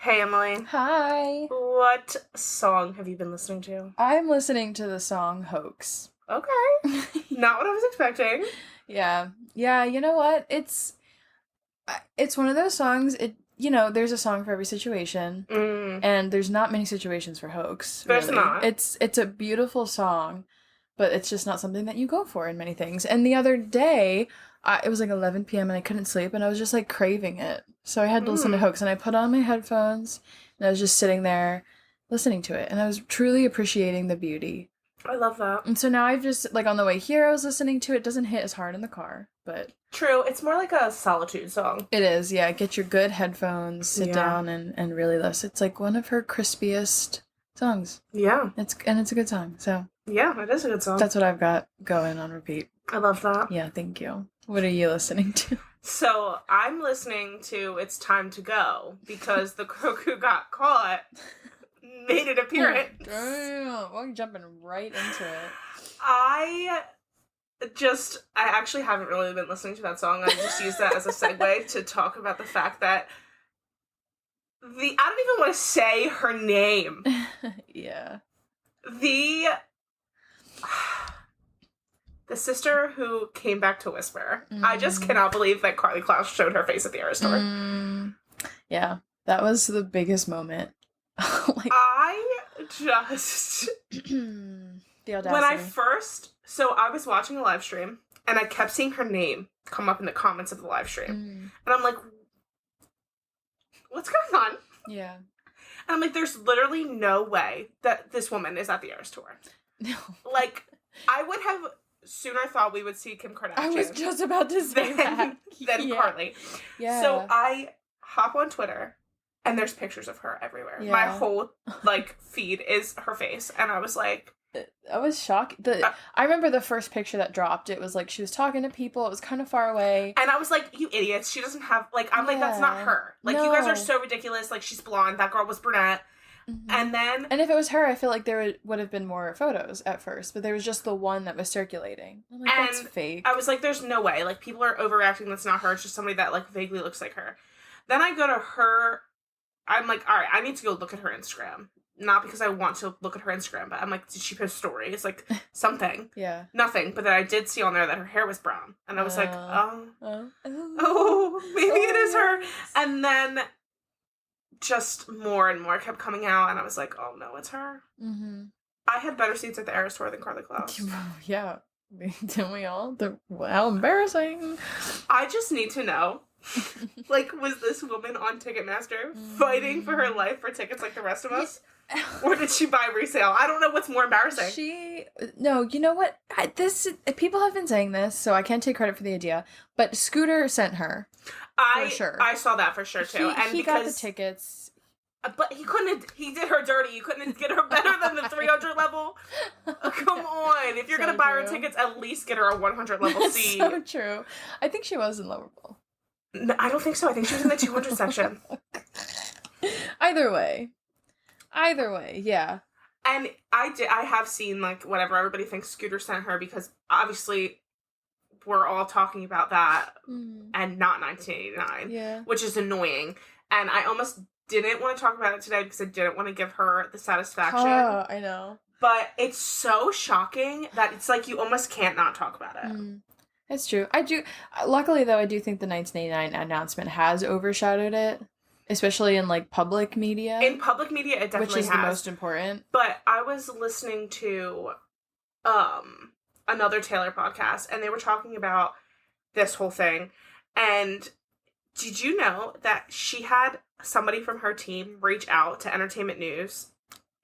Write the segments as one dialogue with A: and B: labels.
A: Hey, Emily.
B: Hi.
A: What song have you been listening to?
B: I'm listening to the song HoaX.
A: Okay. Not what I was expecting.
B: Yeah. Yeah, you know what? It's one of those songs, there's a song for every situation,
A: Mm,
B: and there's not many situations for HoaX,
A: there's
B: really.
A: not.
B: It's a beautiful song, but it's just not something that you go for in many things. And the other day, it was like 11 p.m. and I couldn't sleep and I was just like craving it. So I had to listen to
A: Mm,
B: HoaX and I put on my headphones and I was just sitting there listening to it and I was truly appreciating the beauty.
A: I love that.
B: And so now I've just, like, on the way here, I was listening to it. It doesn't hit as hard in the car, but
A: True, it's more like a solitude song.
B: it is. Yeah, get your good headphones, sit
A: Yeah.
B: down, and really listen. It's like one of her crispiest songs.
A: Yeah.
B: It's a good song. So
A: Yeah, it is a good song.
B: that's what I've got going on repeat.
A: I love that.
B: Yeah, thank you. What are you listening to?
A: So, I'm listening to It's Time to Go because the crook who got caught made an appearance.
B: Damn, we're jumping right into it.
A: I actually haven't really been listening to that song. I just use that as a segue to talk about the fact that I don't even want to say her name.
B: Yeah.
A: The sister who came back to Whisper. I just cannot believe that Carly Klaus showed her face at the Eras store.
B: Yeah, that was the biggest moment.
A: I just
B: the audacity.
A: when I was watching a live stream and I kept seeing her name come up in the comments of the live stream. And I'm like, what's going on?
B: Yeah.
A: And I'm like, there's literally no way that this woman is at the Eras tour.
B: No.
A: Like, I would have sooner thought we would see Kim Kardashian.
B: I was just about to say that.
A: Than Carly.
B: Yeah.
A: So I hop on Twitter and there's pictures of her everywhere.
B: Yeah.
A: My whole feed is her face, and I was like,
B: I was shocked. I remember the first picture that dropped. It was like she was talking to people. It was kind of far away,
A: and I was like, "You idiots! She doesn't have I'm like, that's not her. Like, you guys are so ridiculous. Like, she's blonde. That girl was brunette." And
B: if it was her, I feel like there would have been more photos at first, but there was just the one that was circulating. I'm like, that's fake.
A: I was like, there's no way. Like, people are overreacting. That's not her. It's just somebody that vaguely looks like her. Then I go to her. I'm like, all right, I need to go look at her Instagram. Not because I want to look at her Instagram, but I'm like, did she post stories? Like, something.
B: Yeah.
A: Nothing. But then I did see on there that her hair was brown. And I was like, maybe it is her. And then just more and more kept coming out, and I was like, oh no, it's her. I had better seats at the Eras tour than Carly Klaus.
B: Yeah. Didn't we all? How embarrassing.
A: I just need to know, was this woman on Ticketmaster fighting for her life for tickets like the rest of us? Or did she buy resale? I don't know what's more embarrassing.
B: No, you know what? People have been saying this, so I can't take credit for the idea, but Scooter sent her. For sure.
A: I saw that for sure, too.
B: He got the tickets.
A: But he did her dirty. You couldn't get her better than the 300 level? Come on. If you're going to buy her tickets, at least get her a 100 level seat.
B: So true. I think she was in lowerbowl.
A: No, I don't think so. I think she was in the 200 section.
B: Either way, yeah.
A: And I have seen, whatever everybody thinks Scooter sent her, because obviously we're all talking about that and not 1989.
B: Yeah.
A: Which is annoying. And I almost didn't want to talk about it today because I didn't want to give her the satisfaction.
B: Oh, I know.
A: But it's so shocking that it's like you almost can't not talk about it.
B: That's true. I do. Luckily, though, I do think the 1989 announcement has overshadowed it, especially in public media.
A: In public media, it definitely
B: has, which is
A: the
B: most important.
A: But I was listening to another Taylor podcast, and they were talking about this whole thing. And did you know that she had somebody from her team reach out to Entertainment News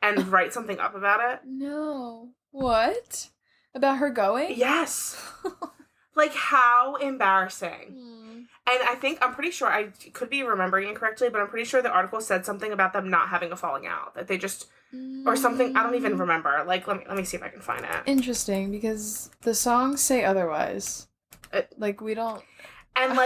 A: and write something up about it?
B: No. What? About her going?
A: Yes. How embarrassing. And I'm pretty sure, I could be remembering incorrectly, but I'm pretty sure the article said something about them not having a falling out. That they just, or something, I don't even remember. Let me see if I can find it.
B: Interesting, because the songs say otherwise. We don't...
A: And,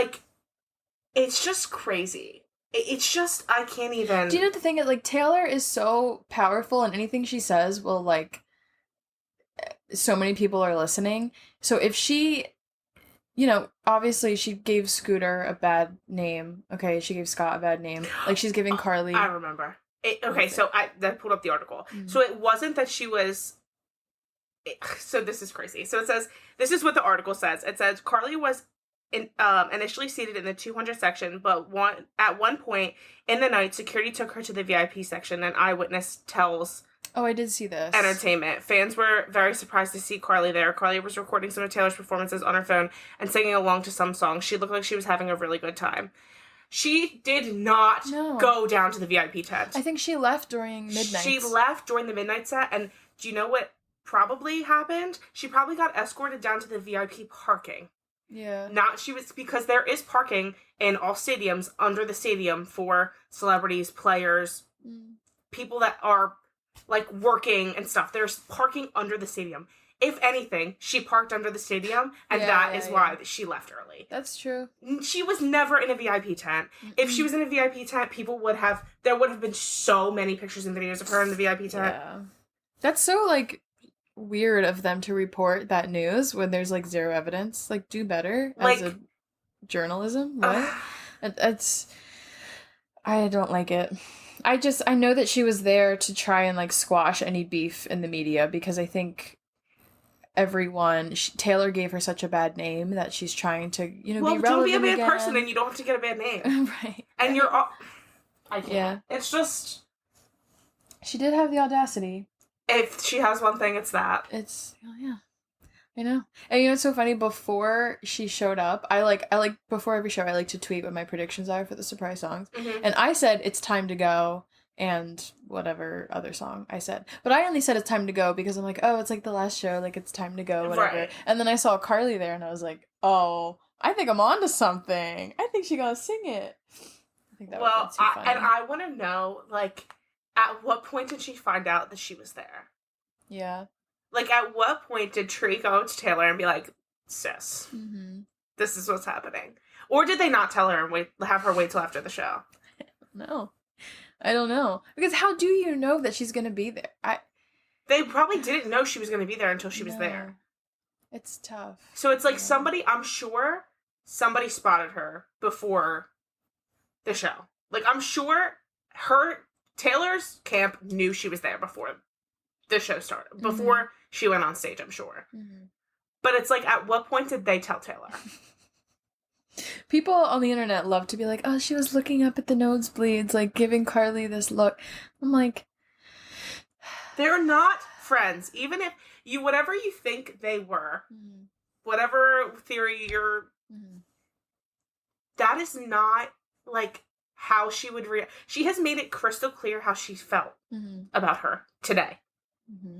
A: it's just crazy. It's just, I can't even...
B: Do you know the thing is, Taylor is so powerful, and anything she says will, so many people are listening. So if she... you know, obviously she gave Scooter a bad name. Okay, she gave Scott a bad name. Like, she's giving Carly...
A: I remember. So I pulled up the article. Mm-hmm. So it wasn't that she was... So this is crazy. So it says, this is what the article says. It says, Carly was initially seated in the 200 section, but at one point in the night, security took her to the VIP section, and eyewitness tells...
B: Oh, I did see this.
A: Entertainment. Fans were very surprised to see Carly there. Carly was recording some of Taylor's performances on her phone and singing along to some songs. She looked like she was having a really good time. She did not go down to the VIP tent.
B: I think she left during midnight.
A: She left during the midnight set, and do you know what probably happened? She probably got escorted down to the VIP parking.
B: Yeah.
A: Because there is parking in all stadiums under the stadium for celebrities, players, people that are like working and stuff. There's parking under the stadium. If anything, she parked under the stadium, and that is why she left early.
B: That's true.
A: She was never in a VIP tent. If she was in a VIP tent, there would have been so many pictures and videos of her in the VIP tent.
B: Yeah. That's so, like, weird of them to report that news when there's, like, zero evidence. Like, do better as a journalism. What? I don't like it. I know that she was there to try and, like, squash any beef in the media, because I think Taylor gave her such a bad name that she's trying to, be relevant
A: don't be a bad
B: again.
A: person and you don't have to get a bad name.
B: Right.
A: And you're all... I can't.
B: Yeah.
A: It's just...
B: She did have the audacity.
A: If she has one thing, it's that.
B: Yeah. I know. And it's so funny, before she showed up, I like before every show, I like to tweet what my predictions are for the surprise songs. Mm-hmm. And I said, it's time to go, and whatever other song I said. But I only said it's time to go because I'm like, oh, it's like the last show, like it's time to go, whatever. Right. And then I saw Carly there, and I was like, oh, I think I'm onto something. I think she gonna sing it. I think that would be too funny.
A: And I want to know, like, at what point did she find out that she was there?
B: Yeah.
A: Like, at what point did Tree go to Taylor and be like, sis, this is what's happening? Or did they not tell her and have her wait till after the show?
B: No. I don't know. Because how do you know that she's going to be there?
A: They probably didn't know she was going to be there until she was there.
B: It's tough.
A: So it's like I'm sure somebody spotted her before the show. Like, I'm sure Taylor's camp knew she was there before the show started. Before she went on stage, I'm sure. Mm-hmm. But it's like, at what point did they tell Taylor?
B: People on the internet love to be like, oh, she was looking up at the nosebleeds, like, giving Carly this look. I'm like...
A: They're not friends. Even if whatever you think they were, whatever theory you're... That is not, like, how she would react. She has made it crystal clear how she felt about her today.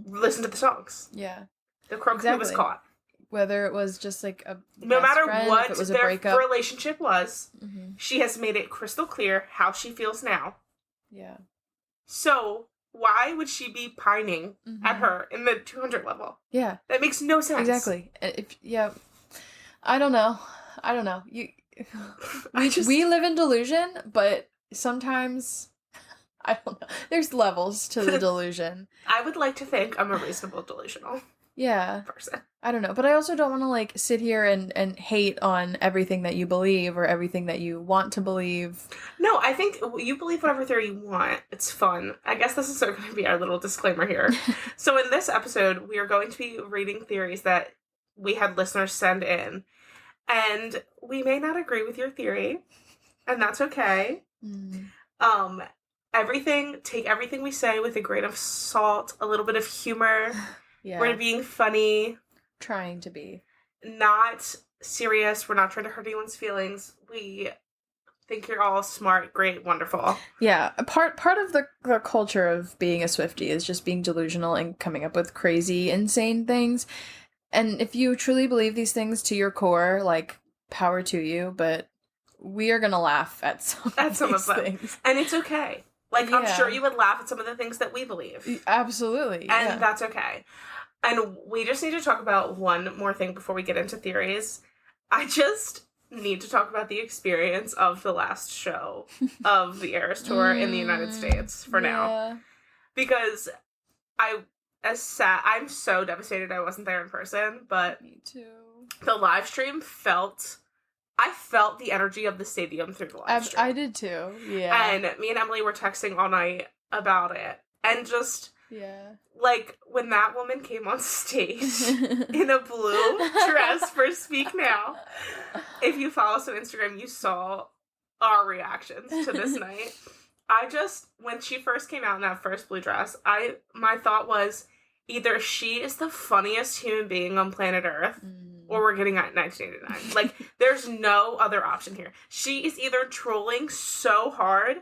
A: Listen to the songs.
B: Yeah.
A: The crook who was caught.
B: Whether it was just like a
A: no matter
B: friend,
A: what
B: it was
A: their
B: breakup.
A: Relationship was, she has made it crystal clear how she feels now.
B: Yeah. So
A: why would she be pining at her in the 200 level?
B: Yeah.
A: That makes no sense.
B: Exactly. I don't know. We live in delusion, but sometimes I don't know. There's levels to the delusion.
A: I would like to think I'm a reasonable delusional person.
B: I don't know. But I also don't want to, like, sit here and hate on everything that you believe or everything that you want to believe.
A: No, I think you believe whatever theory you want. It's fun. I guess this is sort of going to be our little disclaimer here. So in this episode, we are going to be reading theories that we had listeners send in. And we may not agree with your theory. And that's okay. Take everything we say with a grain of salt, a little bit of humor. Yeah. We're being funny.
B: Trying to be.
A: Not serious. We're not trying to hurt anyone's feelings. We think you're all smart, great, wonderful. Yeah.
B: Part of the culture of being a Swiftie is just being delusional and coming up with crazy, insane things. And if you truly believe these things to your core, like, power to you, but we are going to laugh at some of them. Things.
A: And it's okay. Like, I'm sure you would laugh at some of the things that we believe.
B: Absolutely.
A: And that's okay. And we just need to talk about one more thing before we get into theories. I just need to talk about the experience of the last show of the Eras Tour in the United States for now. Because as sad. I'm so devastated I wasn't there in person, but
B: me too.
A: The live stream I felt the energy of the stadium through the live stream.
B: I did too. Yeah.
A: And me and Emily were texting all night about it, and just like when that woman came on stage in a blue dress for Speak Now. If you follow us on Instagram, you saw our reactions to this night. When she first came out in that first blue dress, my thought was either she is the funniest human being on planet Earth, or we're getting at 1989. Like, there's no other option here. She is either trolling so hard,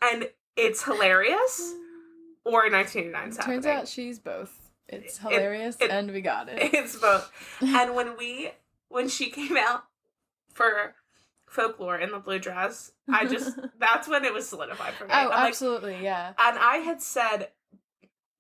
A: and it's hilarious, or 1989's happening.
B: Turns out she's both. It's hilarious, and we got it.
A: It's both. And when she came out for Folklore in the blue dress, that's when it was solidified for me.
B: Oh, absolutely, yeah.
A: And I had said,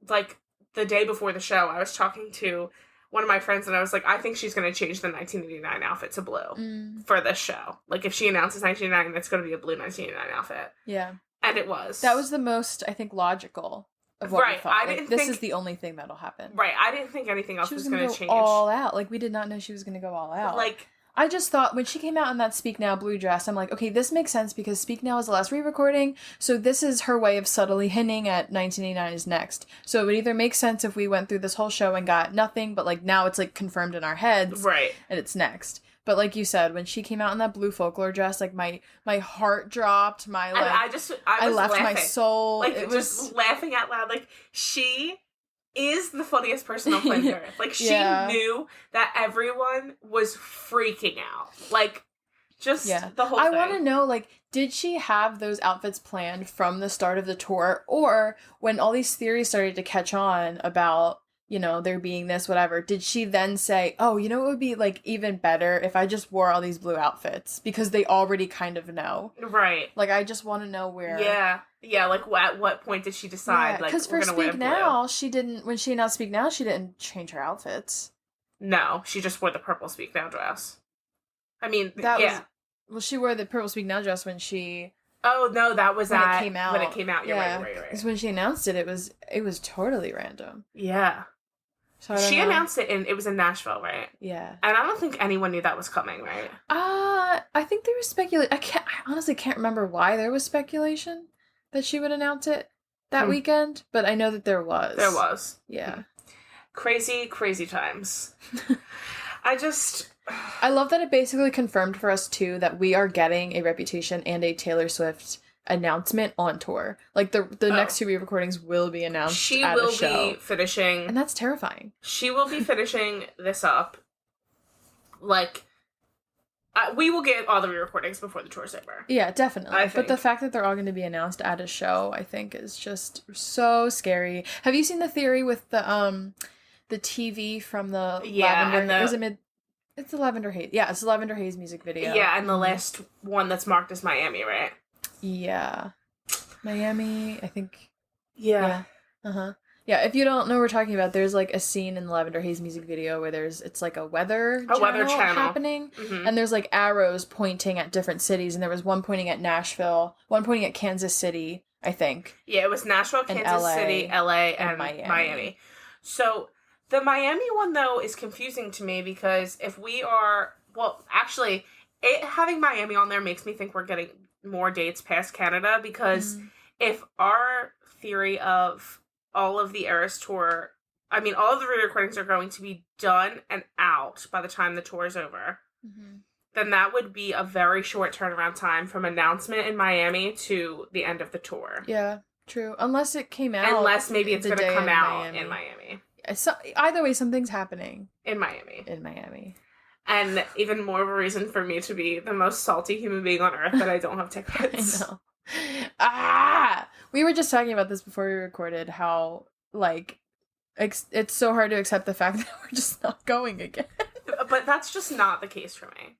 A: like, the day before the show, I was talking to one of my friends, and I was like, I think she's going to change the 1989 outfit to blue for this show. Like, if she announces 1989, it's going to be a blue 1989 outfit.
B: Yeah.
A: And it was.
B: That was the most, I think, logical of what we thought.
A: I didn't think
B: this is the only thing that'll happen.
A: Right. I didn't think anything else was going to change.
B: All out. Like, we did not know she was going to go all out.
A: Like,
B: I just thought when she came out in that Speak Now blue dress, I'm like, okay, this makes sense because Speak Now is the last re-recording, so this is her way of subtly hinting at 1989 is next. So it would either make sense if we went through this whole show and got nothing, but like now it's like confirmed in our heads,
A: right? And
B: it's next. But like you said, when she came out in that blue folklore dress, like my heart dropped. I left
A: laughing.
B: My soul.
A: Like it was laughing out loud. Like she is the funniest person on planet Earth. Like, she knew that everyone was freaking out. Like, just the whole thing.
B: I want to know, like, did she have those outfits planned from the start of the tour? Or when all these theories started to catch on about, you know, there being this, whatever, did she then say, oh, you know, it would be, like, even better if I just wore all these blue outfits? Because they already kind of know.
A: Right.
B: Like, I just want to know where...
A: Yeah, like, at what point did she decide, like, we're gonna wear blue? Because for Speak
B: Now, she didn't... When she announced Speak Now, she didn't change her outfits.
A: No, she just wore the purple Speak Now dress. I mean,
B: Well, she wore the purple Speak Now dress when she...
A: Oh, no, that was
B: when it came out.
A: When it came out, you're right.
B: Because when she announced it, it was totally random.
A: Yeah. So she announced it it was in Nashville, right?
B: Yeah.
A: And I don't think anyone knew that was coming, right?
B: I think there was speculation. I honestly can't remember why there was speculation that she would announce it that weekend, but I know that there was.
A: There was.
B: Yeah.
A: Crazy, crazy times.
B: I love that it basically confirmed for us, too, that we are getting a Reputation and a Taylor Swift announcement on tour. Like, the next two re-recordings will be announced at a show.
A: She will be finishing...
B: And that's terrifying.
A: She will be finishing this up. Like, we will get all the re-recordings before the tour's over.
B: Yeah, definitely. But the fact that they're all going to be announced at a show, I think, is just so scary. Have you seen the theory with the TV from the Lavender... It's the Lavender Haze. Yeah, it's the Lavender Haze music video.
A: Yeah, and the last one that's marked as Miami, right?
B: Yeah. Miami, I think.
A: Yeah.
B: Uh-huh. Yeah, if you don't know what we're talking about, there's like a scene in the Lavender Haze music video where it's like a weather channel happening. Mm-hmm. And there's like arrows pointing at different cities, and there was one pointing at Nashville, one pointing at Kansas City, I think.
A: Yeah, it was Nashville, Kansas City, LA, and Miami. So the Miami one, though, is confusing to me because if we are... Well, actually, having Miami on there makes me think we're getting more dates past Canada because if our theory of all of the Eras tour... I mean, all of the re-recordings are going to be done and out by the time the tour is over, then that would be a very short turnaround time from announcement in Miami to the end of the tour.
B: Yeah, true. Unless it came out...
A: Unless maybe it's going to come out in Miami.
B: So, either way, something's happening.
A: In Miami.
B: And
A: even more of a reason for me to be the most salty human being on earth that I don't have tickets.
B: I know. We were just talking about this before we recorded, how, like, it's so hard to accept the fact that we're just not going again.
A: But that's just not the case for me.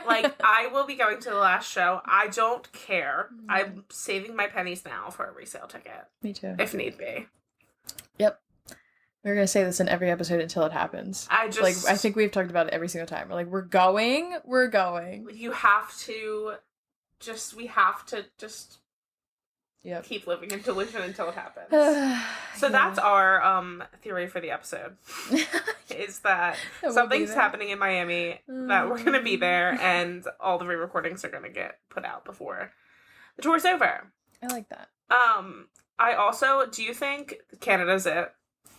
A: Like, I will be going to the last show. I don't care. I'm saving my pennies now for a resale ticket. Me too. If need be.
B: Yep. We're going to say this in every episode until it happens. I think we've talked about it every single time. We're like, we're going.
A: You have to we have to just
B: Yep.
A: Keep living in delusion until it happens. So that's our theory for the episode. Is that something's happening in Miami, that we're going to be there, and all the re-recordings are going to get put out before the tour's over.
B: I like that.
A: I also, do you think Canada's it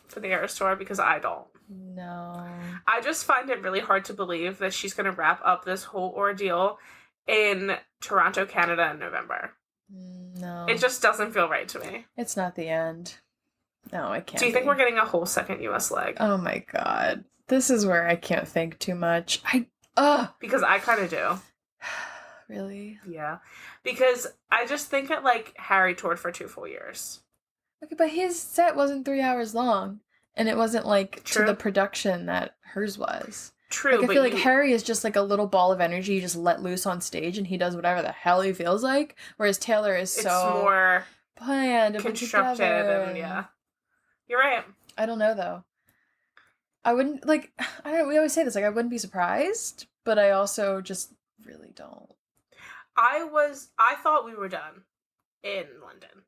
A: for the Eras Tour? Because I don't.
B: No.
A: I just find it really hard to believe that she's going to wrap up this whole ordeal in Toronto, Canada in November.
B: No.
A: It just doesn't feel right to me.
B: It's not the end. No, it can't.
A: Do you think we're getting a whole second US leg?
B: Oh my god. This is where I can't think too much.
A: Because I kind of do.
B: Really?
A: Yeah. Because I just think that, like, Harry toured for 2 full years.
B: Okay, but his set wasn't 3 hours long. And it wasn't, like,
A: True.
B: to the production that hers was.
A: True,
B: like, I feel like Harry is just, like, a little ball of energy you just let loose on stage and he does whatever the hell he feels like. Whereas Taylor is
A: it's
B: so...
A: more
B: planned and
A: constructed and, yeah. You're right.
B: I don't know, though. I wouldn't, like... I don't know, we always say this, like, I wouldn't be surprised. But I also just really don't.
A: I thought we were done in London.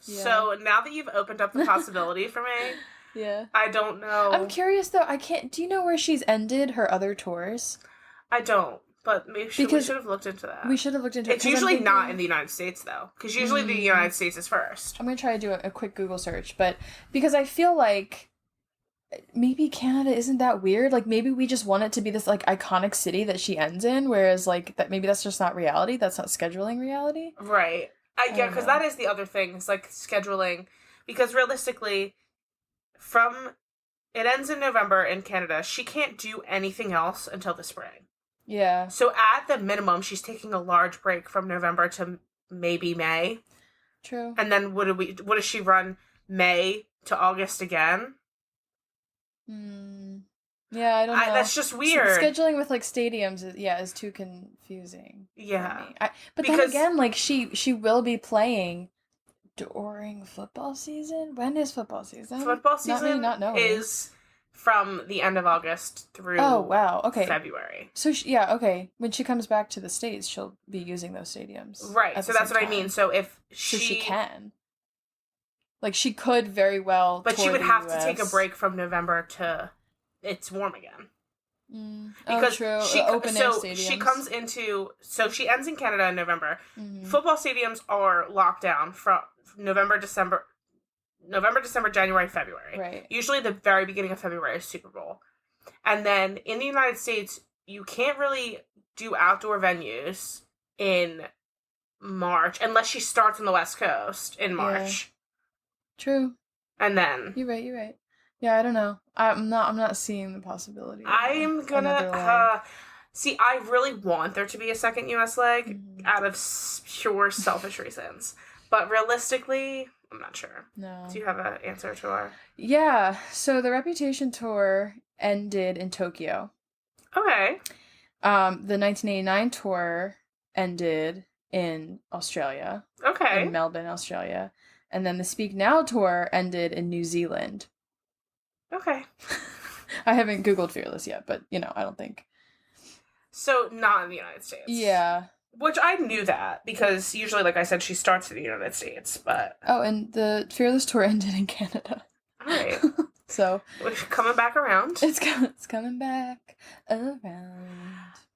A: Yeah. So now that you've opened up the possibility for me...
B: Yeah.
A: I don't know.
B: I'm curious, though. Do you know where she's ended her other tours?
A: I don't, but maybe we should have looked into that.
B: We should have looked into it.
A: It's usually not in the United States, though, because usually the United States is first.
B: I'm going to try to do a quick Google search, but because I feel like maybe Canada isn't that weird. Like, maybe we just want it to be this, like, iconic city that she ends in, whereas, like, that maybe that's just not reality. That's not scheduling reality.
A: Right. Yeah, because that is the other thing. It's, like, scheduling. Because realistically... it ends in November in Canada. She can't do anything else until the spring.
B: Yeah.
A: So at the minimum, she's taking a large break from November to maybe May.
B: True.
A: And then what does she run May to August again?
B: Yeah, I don't know.
A: That's just weird.
B: Scheduling with, like, stadiums is too confusing.
A: Yeah.
B: But then again, like, she will be playing during football season? When is football season?
A: Football season is from the end of August through February.
B: So, when she comes back to the States, she'll be using those stadiums.
A: Right, so that's what I mean. So if
B: she can. Like, she could very well
A: But she would have to take a break from November to it's warm again. Because
B: true.
A: She comes into... So she ends in Canada in November. Mm-hmm. Football stadiums are locked down from November, December, January, February.
B: Right.
A: Usually the very beginning of February is Super Bowl. And then in the United States, you can't really do outdoor venues in March unless she starts on the West Coast in March.
B: Yeah. True.
A: And then...
B: You're right. Yeah, I don't know. I'm not seeing the possibility.
A: I'm gonna... see, I really want there to be a second US leg out of pure selfish reasons. But realistically, I'm not sure.
B: No.
A: Do you have an answer to our...
B: Yeah, so the Reputation tour ended in Tokyo.
A: Okay.
B: The 1989 tour ended in Australia.
A: Okay.
B: In Melbourne, Australia. And then the Speak Now tour ended in New Zealand.
A: Okay.
B: I haven't Googled Fearless yet, but, I don't think.
A: So, not in the United States.
B: Yeah.
A: Which I knew that, because usually, like I said, she starts in the United States, but...
B: Oh, and the Fearless tour ended in Canada.
A: Alright.
B: So...
A: We're coming back around.
B: It's coming back around.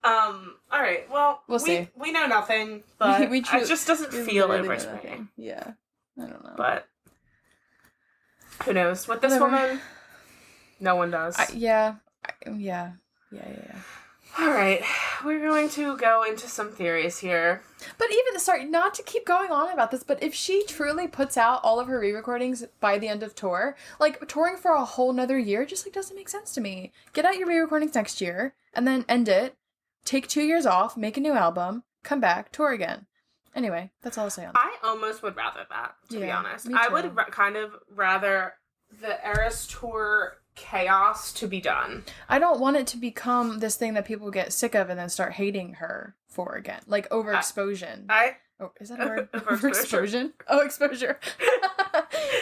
A: Alright, well...
B: We'll see.
A: We know nothing, but it just doesn't feel over to me.
B: Yeah. I don't know.
A: But... Who knows? With this woman... No one does.
B: Yeah.
A: All right, we're going to go into some theories here.
B: But not to keep going on about this, but if she truly puts out all of her re-recordings by the end of tour, like, touring for a whole nother year just, like, doesn't make sense to me. Get out your re-recordings next year, and then end it, take 2 years off, make a new album, come back, tour again. Anyway, that's all I'll say on that.
A: I almost would rather that, to be honest.
B: Me too.
A: I would kind of rather the Eras Tour chaos to be done.
B: I don't want it to become this thing that people get sick of and then start hating her for again. Like, overexposure. Is that a word? Overexposure? Oh, exposure.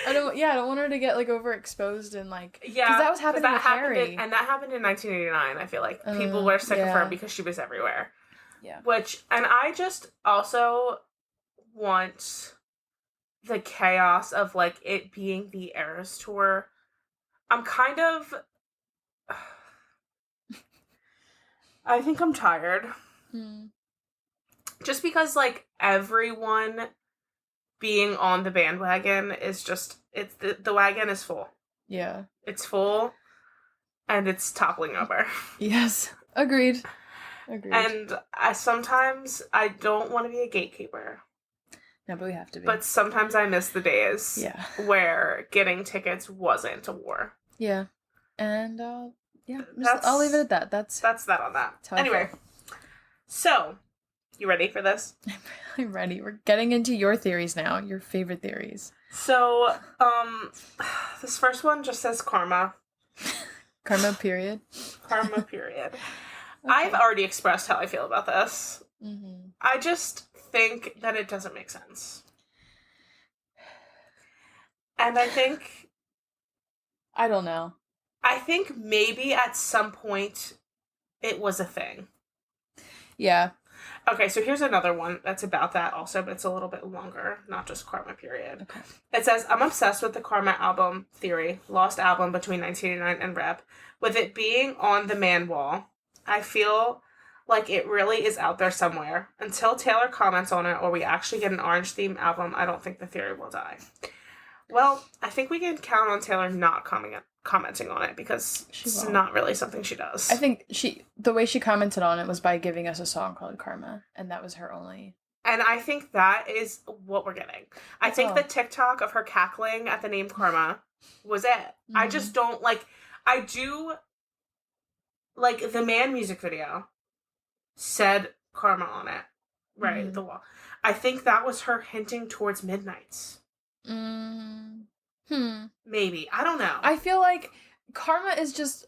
B: I don't want her to get, like, overexposed and, like... Yeah. Because that was happening with Harry.
A: And that happened in 1989, I feel like. People were sick of her because she was everywhere.
B: Yeah.
A: And I just also want the chaos of, like, it being the Eras Tour, I'm kind of... I think I'm tired. Just because, like, everyone being on the bandwagon is just... It's the wagon is full.
B: Yeah.
A: It's full, and it's toppling over.
B: Yes. Agreed.
A: And sometimes I don't want to be a gatekeeper.
B: No, but we have to be.
A: But sometimes I miss the days where getting tickets wasn't a war.
B: Yeah. And, I'll leave it at that. That's
A: that on that. Anyway, so, you ready for this?
B: I'm ready. We're getting into your theories now, your favorite theories.
A: So, this first one just says karma.
B: Karma, period.
A: Karma, period. Okay. I've already expressed how I feel about this. Mm-hmm. I just think that it doesn't make sense. And I think...
B: I don't know.
A: I think maybe at some point it was a thing.
B: Yeah.
A: Okay, so here's another one that's about that also, but it's a little bit longer, not just karma, period. Okay. It says, I'm obsessed with the karma album theory, lost album between 1989 and Rep. With it being on the man wall, I feel like it really is out there somewhere. Until Taylor comments on it or we actually get an orange-themed album, I don't think the theory will die. Well, I think we can count on Taylor not commenting on it because it's not really something she does.
B: I think the way she commented on it was by giving us a song called Karma, and that was her only.
A: And I think that is what we're getting. I think the TikTok of her cackling at the name Karma was it. Mm-hmm. I just don't I do the Man music video said Karma on it. Right, the wall. I think that was her hinting towards Midnights. Maybe. I don't know.
B: I feel like karma is just...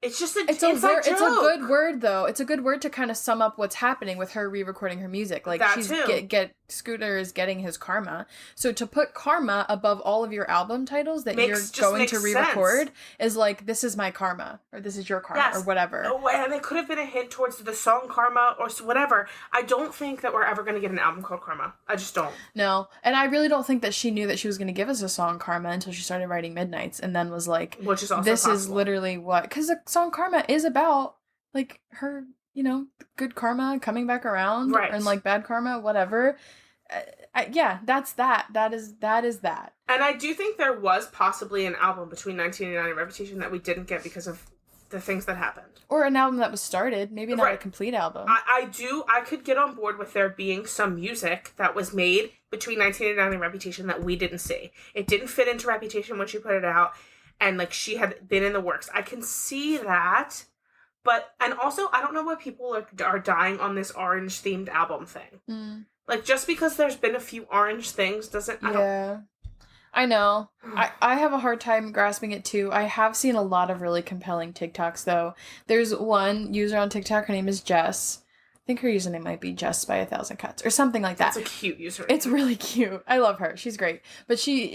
A: It's a
B: good word, though. It's a good word to kind of sum up what's happening with her re-recording her music. Like, Scooter is getting his karma. So to put karma above all of your album titles that you're going to re-record is like, this is my karma, or this is your karma, or whatever.
A: Oh, and it could have been a hint towards the song Karma, or whatever. I don't think that we're ever going to get an album called Karma. I just don't.
B: No, and I really don't think that she knew that she was going to give us a song Karma until she started writing Midnights, and then was like,
A: which is also
B: this
A: possible.
B: Is literally what... Because the song Karma is about, like, her, good karma coming back around.
A: Right.
B: And, like, bad karma, whatever. That's that. That is that.
A: And I do think there was possibly an album between 1989 and Reputation that we didn't get because of the things that happened.
B: Or an album that was started. Maybe not a complete album.
A: I could get on board with there being some music that was made between 1989 and Reputation that we didn't see. It didn't fit into Reputation when she put it out. And, like, she had been in the works. I can see that. But, and also, I don't know why people are dying on this orange-themed album thing. Like, just because there's been a few orange things doesn't...
B: I know. I have a hard time grasping it, too. I have seen a lot of really compelling TikToks, though. There's one user on TikTok. Her name is Jess. I think her username might be Jess by 1,000 Cuts or something like that.
A: That's a cute username.
B: It's really cute. I love her. She's great. But she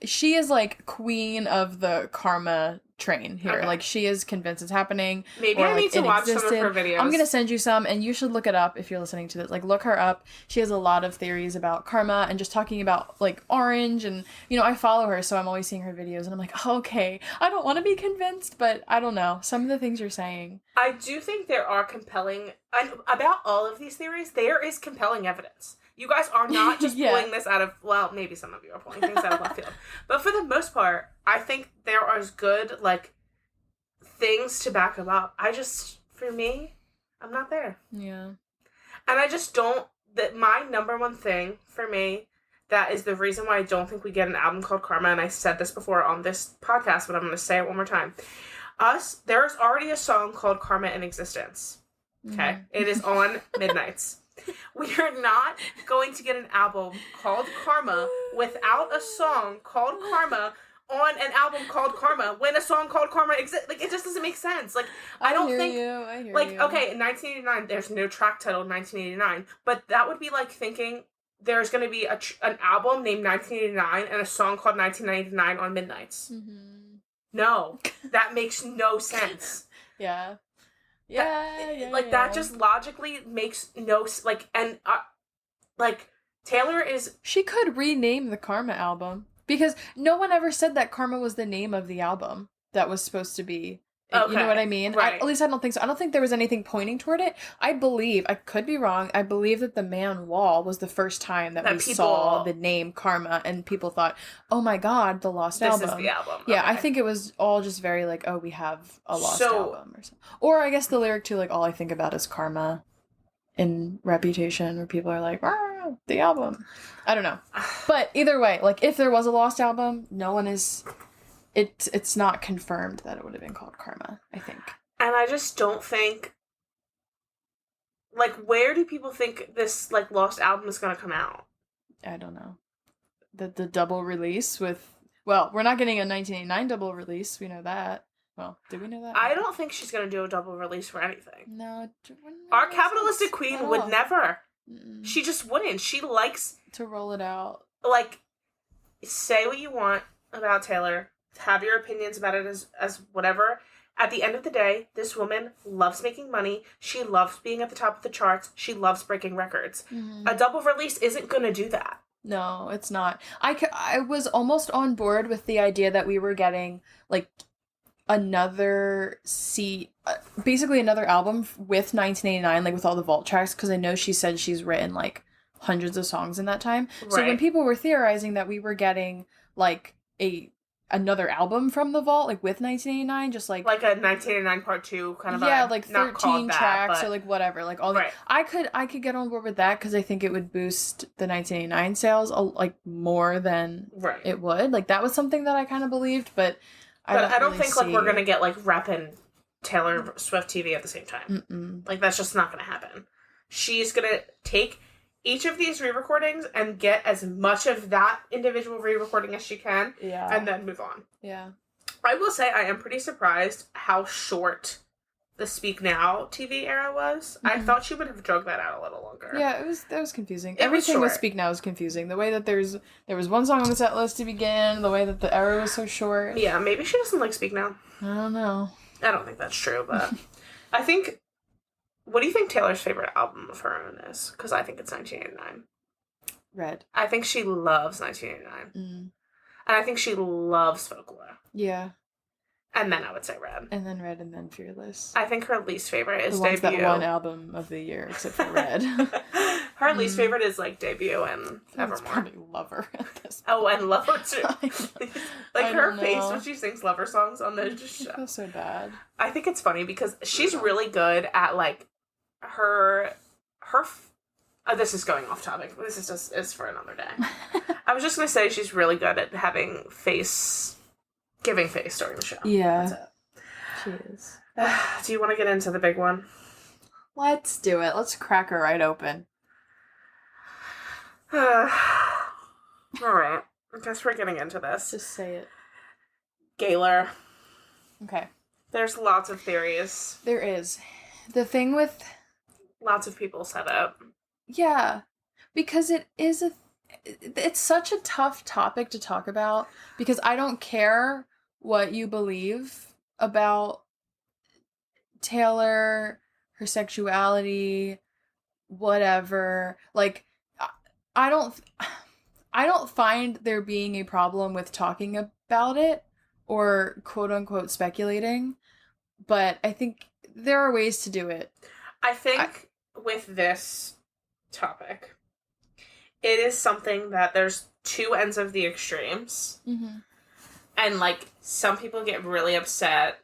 B: is, like, queen of the karma train here. Okay. Like, she is convinced it's happening.
A: Maybe I need to watch some of her videos.
B: I'm gonna send you some, and you should look it up if you're listening to this. Like, look her up. She has a lot of theories about karma and just talking about, like, orange. And, I follow her, so I'm always seeing her videos, and I'm like, okay, I don't want to be convinced, but I don't know. Some of the things you're saying.
A: I do think there are compelling... And about all of these theories, there is compelling evidence. You guys are not just pulling this out of... Well, maybe some of you are pulling things out of left field. But for the most part, I think there are good, like, things to back them up. For me, I'm not there.
B: Yeah.
A: And I just don't... That my number one thing for me, that is the reason why I don't think we get an album called Karma, and I said this before on this podcast, but I'm going to say it one more time. There is already a song called Karma in existence. Okay? It is on Midnights. We are not going to get an album called Karma without a song called Karma on an album called Karma when a song called Karma exists. Like, it just doesn't make sense. Like, I hear you. Okay, in 1989, there's no track title 1989, but that would be like thinking there's going to be an album named 1989 and a song called 1999 on Midnights. Mm-hmm. No, that makes no sense.
B: Yeah.
A: That just logically makes no... Like, and, Taylor is...
B: She could rename the Karma album. Because no one ever said that Karma was the name of the album that was supposed to be. Okay. You know what I mean?
A: Right.
B: At least I don't think so. I don't think there was anything pointing toward it. I could be wrong, I believe that the Man Wall was the first time that we saw the name Karma, and people thought, oh my god, the Lost Album. This
A: is the album.
B: Yeah, okay. I think it was all just very like, oh, we have a Lost Album or something. Or I guess the lyric to like, all I think about is Karma in Reputation, where people are like, the album. I don't know. But either way, like, if there was a Lost Album, no one is... It's not confirmed that it would have been called Karma, I think.
A: And I just don't think... Like, where do people think this, like, Lost Album is going to come out?
B: I don't know. The double release with... Well, we're not getting a 1989 double release. We know that. Well, did we know that?
A: I don't think she's going to do a double release for anything.
B: No.
A: Our capitalistic queen would never. Mm-mm. She just wouldn't. She likes...
B: to roll it out.
A: Like, say what you want about Taylor. Have your opinions about it as whatever. At the end of the day, this woman loves making money. She loves being at the top of the charts. She loves breaking records. Mm-hmm. A double release isn't going to do that.
B: No, it's not. I was almost on board with the idea that we were getting, like, another basically another album with 1989, like, with all the vault tracks, because I know she said she's written, like, hundreds of songs in that time. Right. So when people were theorizing that we were getting, like, another album from the vault, like, with 1989, just like
A: a 1989 part 2 kind of
B: vibe. Like 13 tracks or like whatever, like all
A: right.
B: I could get on board with that, because I think it would boost the 1989 sales like more than it would. Like, that was something that I kind of believed, but I don't
A: think like we're gonna get like Rep and Taylor Swift TV at the same time. Mm-mm. Like, that's just not gonna happen. She's gonna take each of these re-recordings and get as much of that individual re-recording as she can, and then move on.
B: Yeah.
A: I will say I am pretty surprised how short the Speak Now TV era was. Mm-hmm. I thought she would have drug that out a little longer.
B: Yeah, that was confusing. Everything with Speak Now is confusing. The way that there was one song on the set list to begin, the way that the era was so short.
A: Yeah, maybe she doesn't like Speak Now.
B: I don't know.
A: I don't think that's true, but I think... What do you think Taylor's favorite album of her own is? Because I think it's 1989.
B: Red.
A: I think she loves 1989. Mm. And I think she loves Folklore.
B: Yeah.
A: And then I would say Red.
B: And then Red, and then Fearless.
A: I think her least favorite is
B: Debut.
A: Debut.
B: That one album of the year, except for Red.
A: Her least favorite is, like, Debut and Evermore.
B: Probably Lover at this point.
A: Oh, and Lover, too. Like, her face when she sings Lover songs on the show.
B: I feel so bad.
A: I think it's funny because she's really good at, like, her this is going off topic. This is for another day. I was just going to say she's really good at giving face during the show.
B: Yeah.
A: That's it.
B: She is.
A: Do you want to get into the big one?
B: Let's do it. Let's crack her right open.
A: All right. I guess we're getting into this.
B: Just say it.
A: Gaylor.
B: Okay.
A: There's lots of theories.
B: There is. The thing with...
A: Lots of people set up.
B: Yeah. Because it's such a tough topic to talk about, because I don't care what you believe about Taylor, her sexuality, whatever. Like, I don't find there being a problem with talking about it or quote unquote speculating, but I think there are ways to do it.
A: I think with this topic, it is something that there's two ends of the extremes. Mm-hmm. And, like, some people get really upset,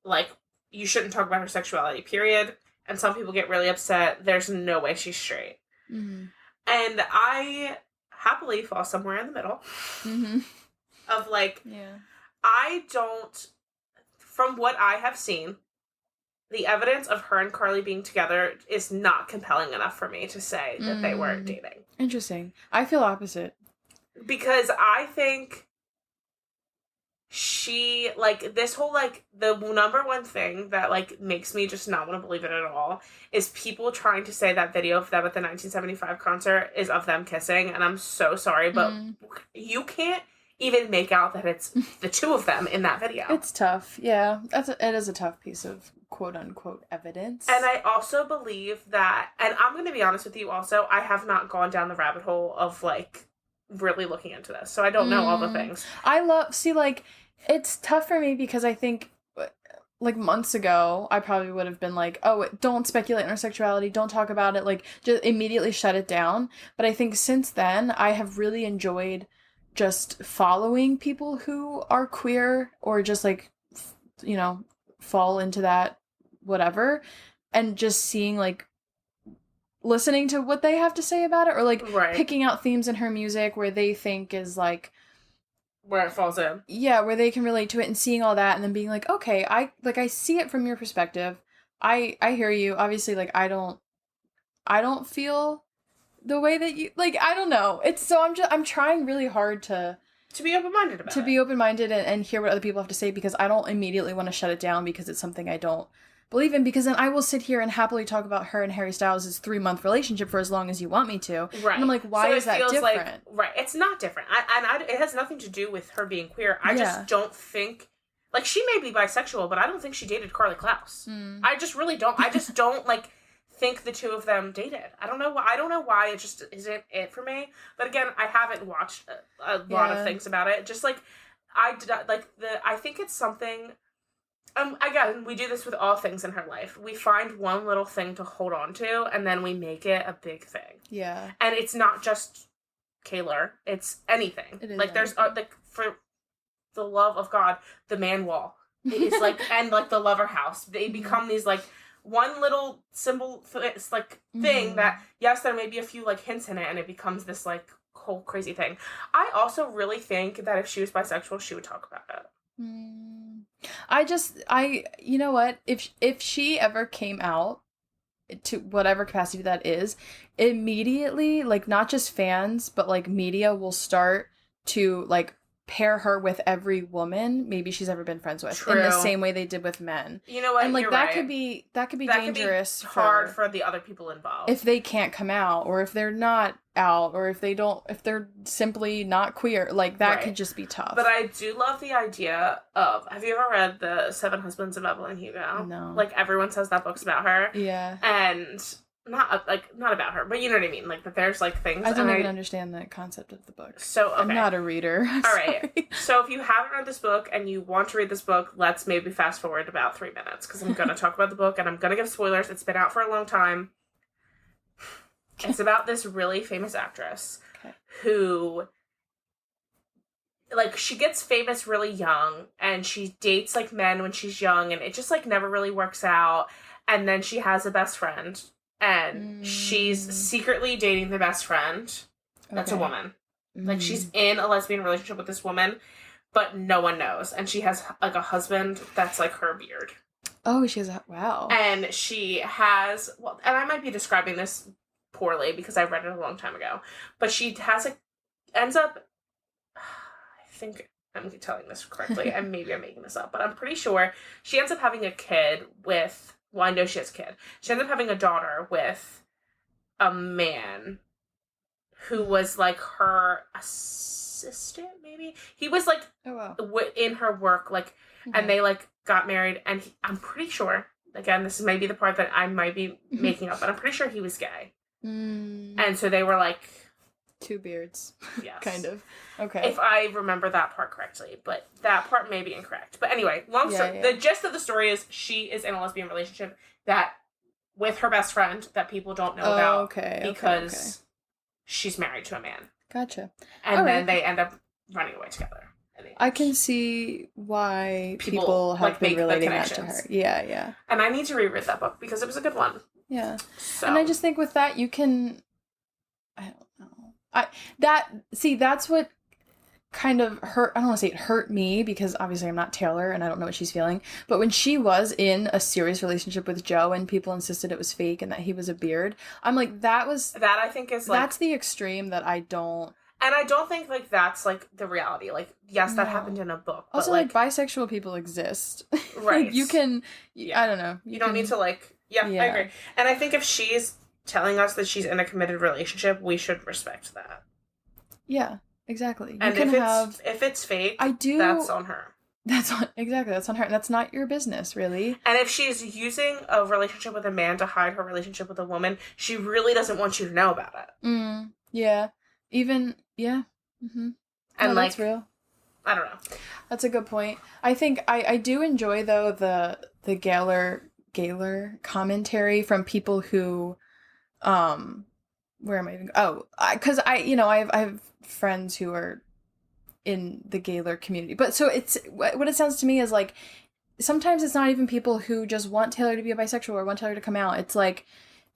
A: like, you shouldn't talk about her sexuality, period. And some people get really upset, there's no way she's straight. Mm-hmm. And I happily fall somewhere in the middle. Mm-hmm. Of, like, I don't, from what I have seen, the evidence of her and Carly being together is not compelling enough for me to say that they weren't dating.
B: Interesting. I feel opposite.
A: Because I think she, like, this whole, like, the number one thing that, like, makes me just not want to believe it at all is people trying to say that video of them at the 1975 concert is of them kissing, and I'm so sorry, but you can't even make out that it's the two of them in that video.
B: It's tough, yeah. It is a tough piece of quote unquote evidence.
A: And I also believe that, and I'm going to be honest with you also, I have not gone down the rabbit hole of, like, really looking into this. So I don't know all the things.
B: It's tough for me because I think, like, months ago, I probably would have been like, oh, don't speculate on our sexuality, don't talk about it, like, just immediately shut it down. But I think since then, I have really enjoyed just following people who are queer or just, like, fall into that whatever, and just seeing, like, listening to what they have to say about it, or, like, picking out themes in her music where they think is, like,
A: where it falls in.
B: Yeah, where they can relate to it, and seeing all that and then being like, okay, I see it from your perspective. I hear you. Obviously, like, I don't feel the way that you, like, I don't know. It's so I'm trying really hard to
A: be open-minded about it.
B: To be open-minded and hear what other people have to say, because I don't immediately want to shut it down because it's something I don't believe in, because then I will sit here and happily talk about her and Harry Styles' 3-month relationship for as long as you want me to.
A: Right.
B: And I'm like, why is that different?
A: Like, right. It's not different. It has nothing to do with her being queer. I just don't think, like, she may be bisexual, but I don't think she dated Carly Klaus. I just really don't. I just don't, like, think the two of them dated. I don't know why it just isn't it for me. But again, I haven't watched a lot of things about it. Just, like, I think it's something. Again, we do this with all things in her life. We find one little thing to hold on to, and then we make it a big thing.
B: Yeah.
A: And it's not just Gaylor. It's anything.
B: It is
A: like, there's, like, for the love of God, the man wall. It is, like, and, like, the lover house. They become these, like, one little symbol, thing that, yes, there may be a few, like, hints in it, and it becomes this, like, whole crazy thing. I also really think that if she was bisexual, she would talk about it.
B: You know what? If she ever came out, to whatever capacity that is, immediately, like, not just fans, but, like, media will start to, like, pair her with every woman maybe she's ever been friends with. In the same way they did with men.
A: You know what?
B: And, like,
A: you're
B: that
A: right.
B: could be dangerous.
A: Could be hard for the other people involved.
B: If they can't come out, or if they're not out, or if they're simply not queer, like, that could just be tough.
A: But I do love the idea of, have you ever read The 7 Husbands of Evelyn Hugo?
B: No.
A: Like, everyone says that book's about her.
B: Yeah.
A: And not about her, but you know what I mean? Like, that there's, like, things.
B: I don't even understand the concept of the book.
A: So, okay.
B: I'm not a reader.
A: All right. So if you haven't read this book and you want to read this book, let's maybe fast forward about 3 minutes, because I'm going to talk about the book and I'm going to give spoilers. It's been out for a long time. It's about this really famous actress who, like, she gets famous really young, and she dates, like, men when she's young, and it just, like, never really works out. And then she has a best friend, and she's secretly dating the best friend. That's a woman. Like, she's in a lesbian relationship with this woman, but no one knows. And she has, like, a husband that's, like, her beard.
B: Oh, she has wow.
A: And she has, well, and I might be describing this poorly because I read it a long time ago, but she ends up, I think I'm telling this correctly, and maybe I'm making this up, but I'm pretty sure she ends up having a kid with, well, I know she has a kid. She ends up having a daughter with a man who was, like, her assistant, maybe? He was, like, in her work, like, and they, like, got married, and I'm pretty sure, again, this is maybe the part that I might be making up, but I'm pretty sure he was gay. And so they were, like,
B: 2 beards.
A: Yes.
B: Kind of. Okay.
A: If I remember that part correctly, but that part may be incorrect. But anyway, the gist of the story is she is in a lesbian relationship that with her best friend that people don't know about because she's married to a man.
B: Gotcha.
A: And then they end up running away together.
B: I can see why people have
A: like,
B: been relating that to her. Yeah, yeah.
A: And I need to reread that book because it was a good one.
B: Yeah.
A: So.
B: And I just think with that you can, I don't know. That's what kind of hurt, I don't want to say it hurt me because obviously I'm not Taylor and I don't know what she's feeling, but when she was in a serious relationship with Joe and people insisted it was fake and that he was a beard, I'm like, that I think is, like, that's the extreme that I don't.
A: And I don't think, like, that's, like, the reality. Like, yes, that happened in a book. But,
B: also, like, bisexual people exist.
A: Right.
B: Like, you can, I don't know.
A: You don't need to, like, I agree. And I think if she's telling us that she's in a committed relationship, we should respect that.
B: Yeah, exactly.
A: And if it's fake, that's on her.
B: That's on her. That's not your business, really.
A: And if she's using a relationship with a man to hide her relationship with a woman, she really doesn't want you to know about it.
B: Yeah. Even, yeah. Mm-hmm.
A: And, like,
B: that's real.
A: I don't know.
B: That's a good point. I think I do enjoy, though, the Gaylor commentary from people who, where am I even? Because I have friends who are in the Gaylor community. But so it's, what it sounds to me is like, sometimes it's not even people who just want Taylor to be a bisexual or want Taylor to come out. It's like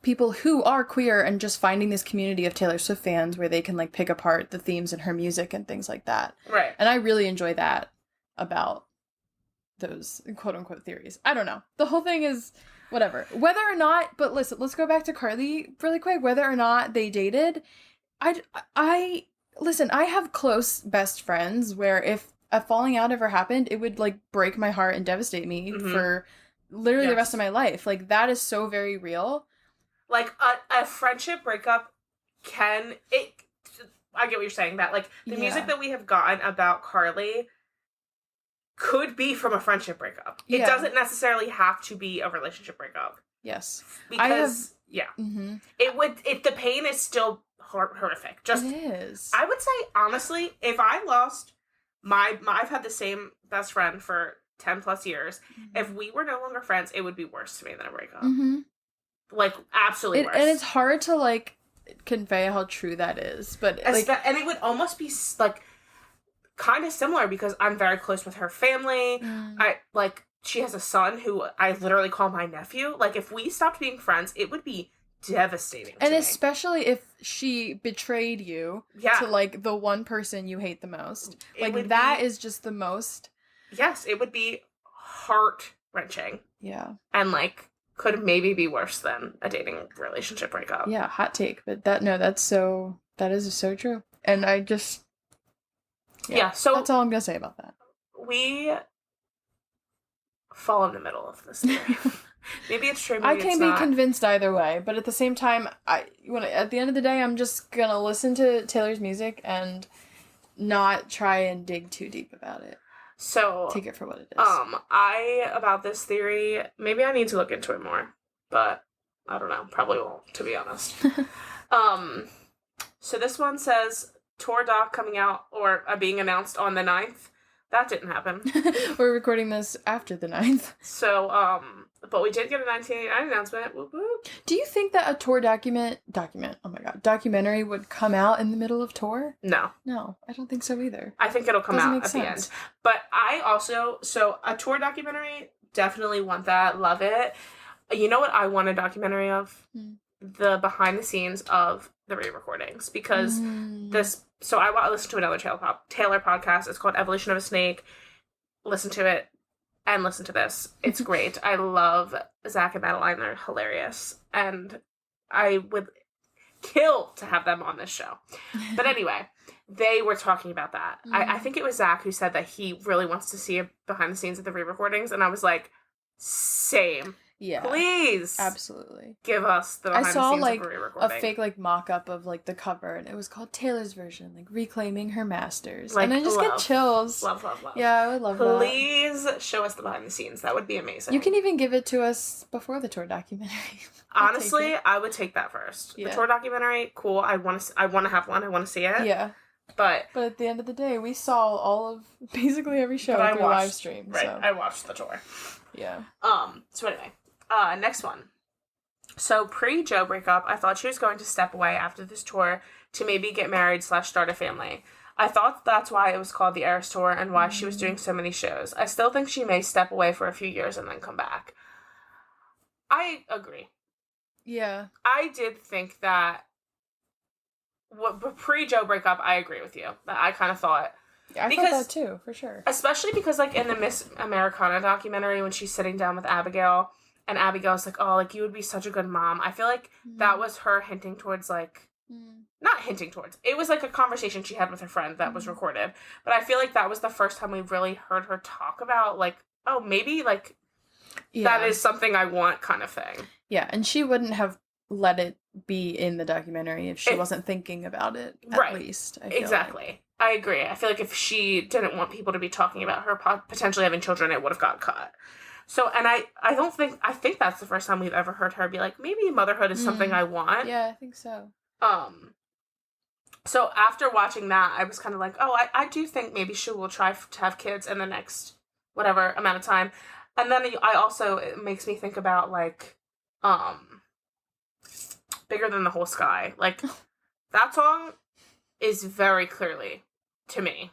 B: people who are queer and just finding this community of Taylor Swift fans where they can like pick apart the themes in her music and things like that.
A: Right.
B: And I really enjoy that about those quote unquote theories. I don't know. The whole thing is whatever. Whether or not, but listen, let's go back to Carly really quick. Whether or not they dated, listen, I have close best friends where if a falling out ever happened, it would like break my heart and devastate me for literally the rest of my life. Like, that is so very real.
A: Like, a friendship breakup I get what you're saying, that like the music that we have gotten about Carly could be from a friendship breakup. It doesn't necessarily have to be a relationship breakup.
B: Yes.
A: Because the pain is still horrific. Just,
B: it is.
A: I would say, honestly, if I lost I've had the same best friend for 10 plus years. If we were no longer friends, it would be worse to me than a breakup. Like, absolutely worse.
B: And it's hard to, like, convey how true that is. But, like...
A: And it would almost be, like, kind of similar because I'm very close with her family. She has a son who I literally call my nephew. Like, if we stopped being friends, it would be devastating to me.
B: Especially if she betrayed you to, like, the one person you hate the most. Like, that is just the most...
A: Yes, it would be heart-wrenching.
B: Yeah.
A: And, like, could maybe be worse than a dating relationship breakup.
B: Yeah, hot take. But that is so true. And I just... Yeah, so... That's all I'm gonna say about that.
A: We fall in the middle of this theory. Maybe it's true, maybe
B: I can't
A: be
B: convinced either way, but at the same time, at the end of the day, I'm just gonna listen to Taylor's music and not try and dig too deep about it.
A: So
B: take it for what it is.
A: About this theory, maybe I need to look into it more, but I don't know, probably won't, to be honest. So this one says tour doc coming out or being announced on the 9th. That didn't happen.
B: We're recording this after the 9th.
A: So, but we did get a 1989 announcement. Whoop, whoop.
B: Do you think that a tour documentary would come out in the middle of tour?
A: No,
B: I don't think so either.
A: I think it'll come out at the end. But I also, a tour documentary, definitely want that. Love it. You know what I want a documentary of? The behind the scenes of the re-recordings, because so I listened to another Taylor podcast. It's called Evolution of a Snake. Listen to it and listen to this. It's great. I love Zach and Madeline. They're hilarious. And I would kill to have them on this show. But anyway, they were talking about that. I think it was Zach who said that he really wants to see behind the scenes of the re-recordings. And I was like, same.
B: Yeah.
A: Please.
B: Absolutely.
A: Give us the behind the scenes of a re-recording.
B: A fake mock-up of the cover, and it was called Taylor's version, reclaiming her masters.
A: Like,
B: and I just get chills.
A: Love.
B: Yeah, I would love that.
A: Please show us the behind the scenes. That would be amazing.
B: You can even give it to us before the tour documentary.
A: Honestly, I would take that first. Yeah. The tour documentary, cool. I want to have one. I want to see it.
B: Yeah. But at the end of the day, we saw all of basically every show through live stream.
A: Right.
B: So.
A: I watched the tour.
B: Yeah.
A: So anyway. Next one. So pre-Joe breakup, I thought she was going to step away after this tour to maybe get married / start a family. I thought that's why it was called the Eras Tour and why she was doing so many shows. I still think she may step away for a few years and then come back. I agree.
B: Yeah.
A: I did think that pre-Joe breakup, I agree with you. I kind of thought...
B: Yeah, I thought that too, for sure.
A: Especially because, in the Miss Americana documentary, when she's sitting down with Abigail... And Abigail's like, oh, you would be such a good mom. I feel like that was her hinting towards, not hinting towards. It was, a conversation she had with her friend that was recorded. But I feel like that was the first time we really heard her talk about, oh, maybe, that is something I want kind of thing.
B: Yeah, and she wouldn't have let it be in the documentary if she wasn't thinking about it, at least. I feel
A: exactly. I agree. I feel like if she didn't want people to be talking about her potentially having children, it would have got cut. So, and I think that's the first time we've ever heard her be like, maybe motherhood is something I want.
B: Yeah, I think so.
A: So after watching that, I was kind of like, oh, I do think maybe she will try to have kids in the next whatever amount of time. And then it makes me think about, like, Bigger Than the Whole Sky. Like, that song is very clearly, to me,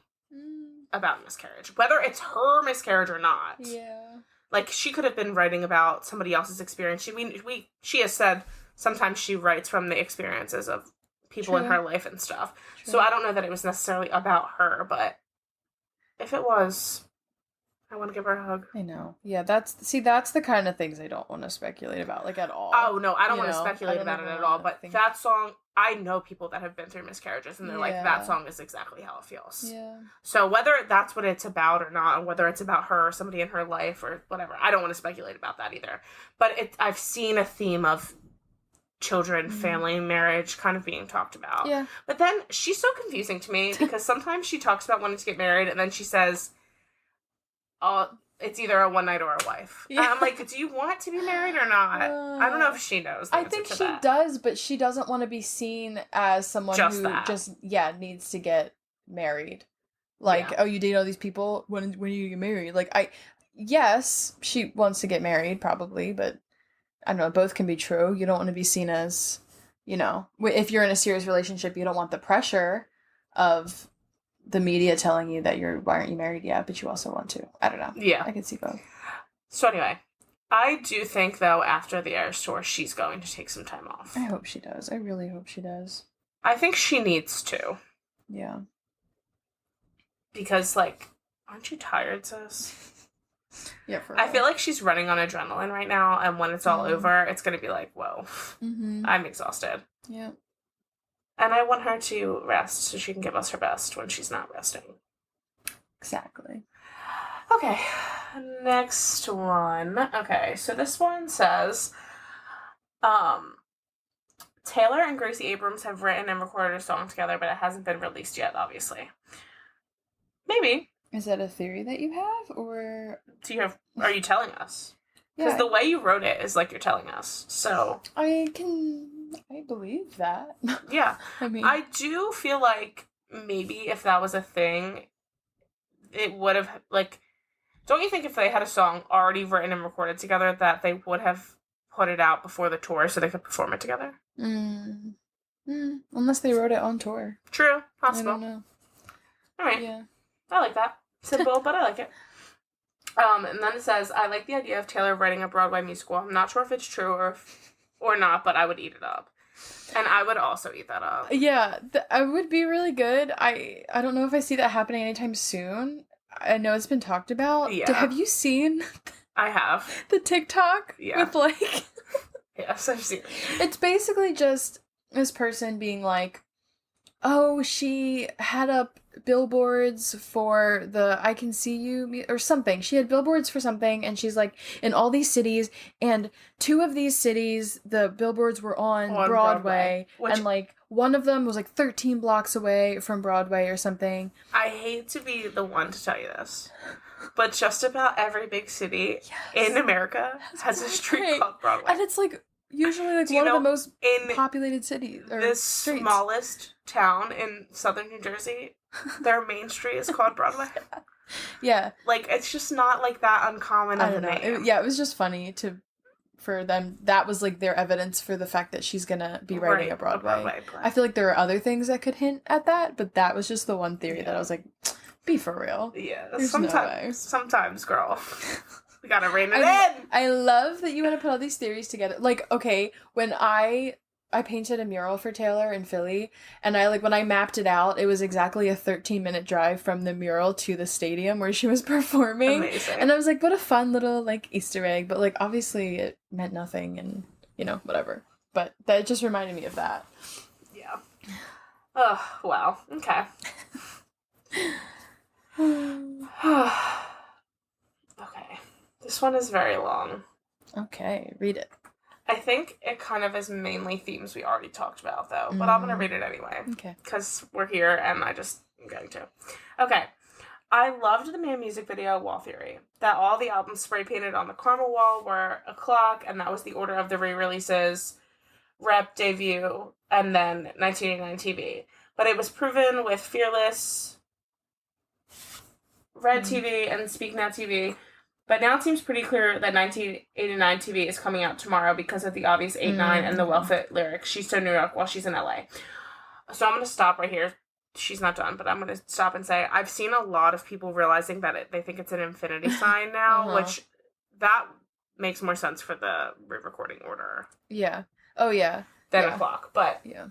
A: about miscarriage. Whether it's her miscarriage or not.
B: Yeah.
A: Like, she could have been writing about somebody else's experience. She has said sometimes she writes from the experiences of people in her life and stuff. True. So I don't know that it was necessarily about her, but if it was, I want to give her a hug.
B: I know. Yeah, that's the kind of things I don't want to speculate about, like, at all.
A: Oh, no, I don't want to speculate about it at all, but that song, I know people that have been through miscarriages, and they're like, that song is exactly how it feels.
B: Yeah.
A: So whether that's what it's about or not, or whether it's about her or somebody in her life or whatever, I don't want to speculate about that either. But I've seen a theme of children, family, marriage kind of being talked about.
B: Yeah.
A: But then she's so confusing to me because sometimes she talks about wanting to get married and then she says, it's either a one night or a wife. Yeah. And I'm like, do you want to be married or not? I don't know if she knows.
B: I think she does, but she doesn't want to be seen as someone just needs to get married. Like, oh, you date all these people? When you get married? Like, yes, she wants to get married, probably, but I don't know, both can be true. You don't want to be seen as, if you're in a serious relationship, you don't want the pressure of the media telling you that why aren't you married yet, but you also want to. I don't know. Yeah. I can see both.
A: So anyway, I do think, though, after the Eras Tour, she's going to take some time off.
B: I hope she does. I really hope she does.
A: I think she needs to.
B: Yeah.
A: Because, like, aren't you tired, sis?
B: Yeah, for real.
A: I feel like she's running on adrenaline right now, and when it's all over, it's going to be like, whoa, I'm exhausted.
B: Yeah.
A: And I want her to rest so she can give us her best when she's not resting.
B: Exactly.
A: Okay, next one. Okay, so this one says, Taylor and Gracie Abrams have written and recorded a song together, but it hasn't been released yet, obviously. Maybe.
B: Is that a theory that you have, or
A: are you telling us? Because the way you wrote it is like you're telling us, so... I
B: believe that.
A: Yeah. I do feel like maybe if that was a thing, it would have, like... Don't you think if they had a song already written and recorded together that they would have put it out before the tour so they could perform it together?
B: Unless they wrote it on tour.
A: True. Possible.
B: I don't know.
A: All right.
B: Yeah.
A: I like that. Simple, but I like it. And then it says, I like the idea of Taylor writing a Broadway musical. I'm not sure if it's true or not, but I would eat it up. And I would also eat that up.
B: Yeah, I would be really good. I don't know if I see that happening anytime soon. I know it's been talked about.
A: Yeah.
B: Have you seen...
A: I have.
B: The TikTok?
A: Yeah.
B: With, like...
A: Yes, I've seen it.
B: It's basically just this person being like, oh, she had up billboards for the I Can See You or something. She had billboards for something, and she's like in all these cities, and 2 of these cities the billboards were on Broadway. And like one of them was like 13 blocks away from Broadway or something.
A: I hate to be the one to tell you this, but just about every big city in America has a street called Broadway.
B: And it's like usually like one of the most populated cities or
A: the
B: streets.
A: Smallest town in southern New Jersey, their main street is called Broadway.
B: Yeah.
A: Like, it's just not like that uncommon of a name.
B: It was just funny for them. That was like their evidence for the fact that she's gonna be writing a Broadway play. I feel like there are other things that could hint at that, but that was just the one theory that I was like, be for real.
A: Yeah.
B: There's
A: sometimes, girl. We gotta rein it in.
B: I love that you want to put all these theories together. Like, okay, when I painted a mural for Taylor in Philly, and when I mapped it out, it was exactly a 13-minute drive from the mural to the stadium where she was performing.
A: Amazing.
B: And I was like, what a fun little, like, Easter egg. But, like, obviously it meant nothing and, whatever. But that just reminded me of that.
A: Yeah. Oh, wow. Okay. Okay. This one is very long.
B: Okay, read it.
A: I think it kind of is mainly themes we already talked about, though, but I'm going to read it anyway.
B: Okay.
A: Because we're here, and I just I'm going to. Okay. I loved the main music video, Wall Theory. That all the albums spray painted on the caramel wall were a clock, and that was the order of the re-releases, Rep, Debut, and then 1989 TV. But it was proven with Fearless, Red TV, and Speak Now TV. But now it seems pretty clear that 1989 TV is coming out tomorrow because of the obvious 8-9 and the well-fit lyrics. She's so New York while she's in LA. So I'm going to stop right here. She's not done, but I'm going to stop and say I've seen a lot of people realizing that they think it's an infinity sign now, which that makes more sense for the re-recording order.
B: Yeah. Oh, yeah.
A: Than a clock. But, yeah.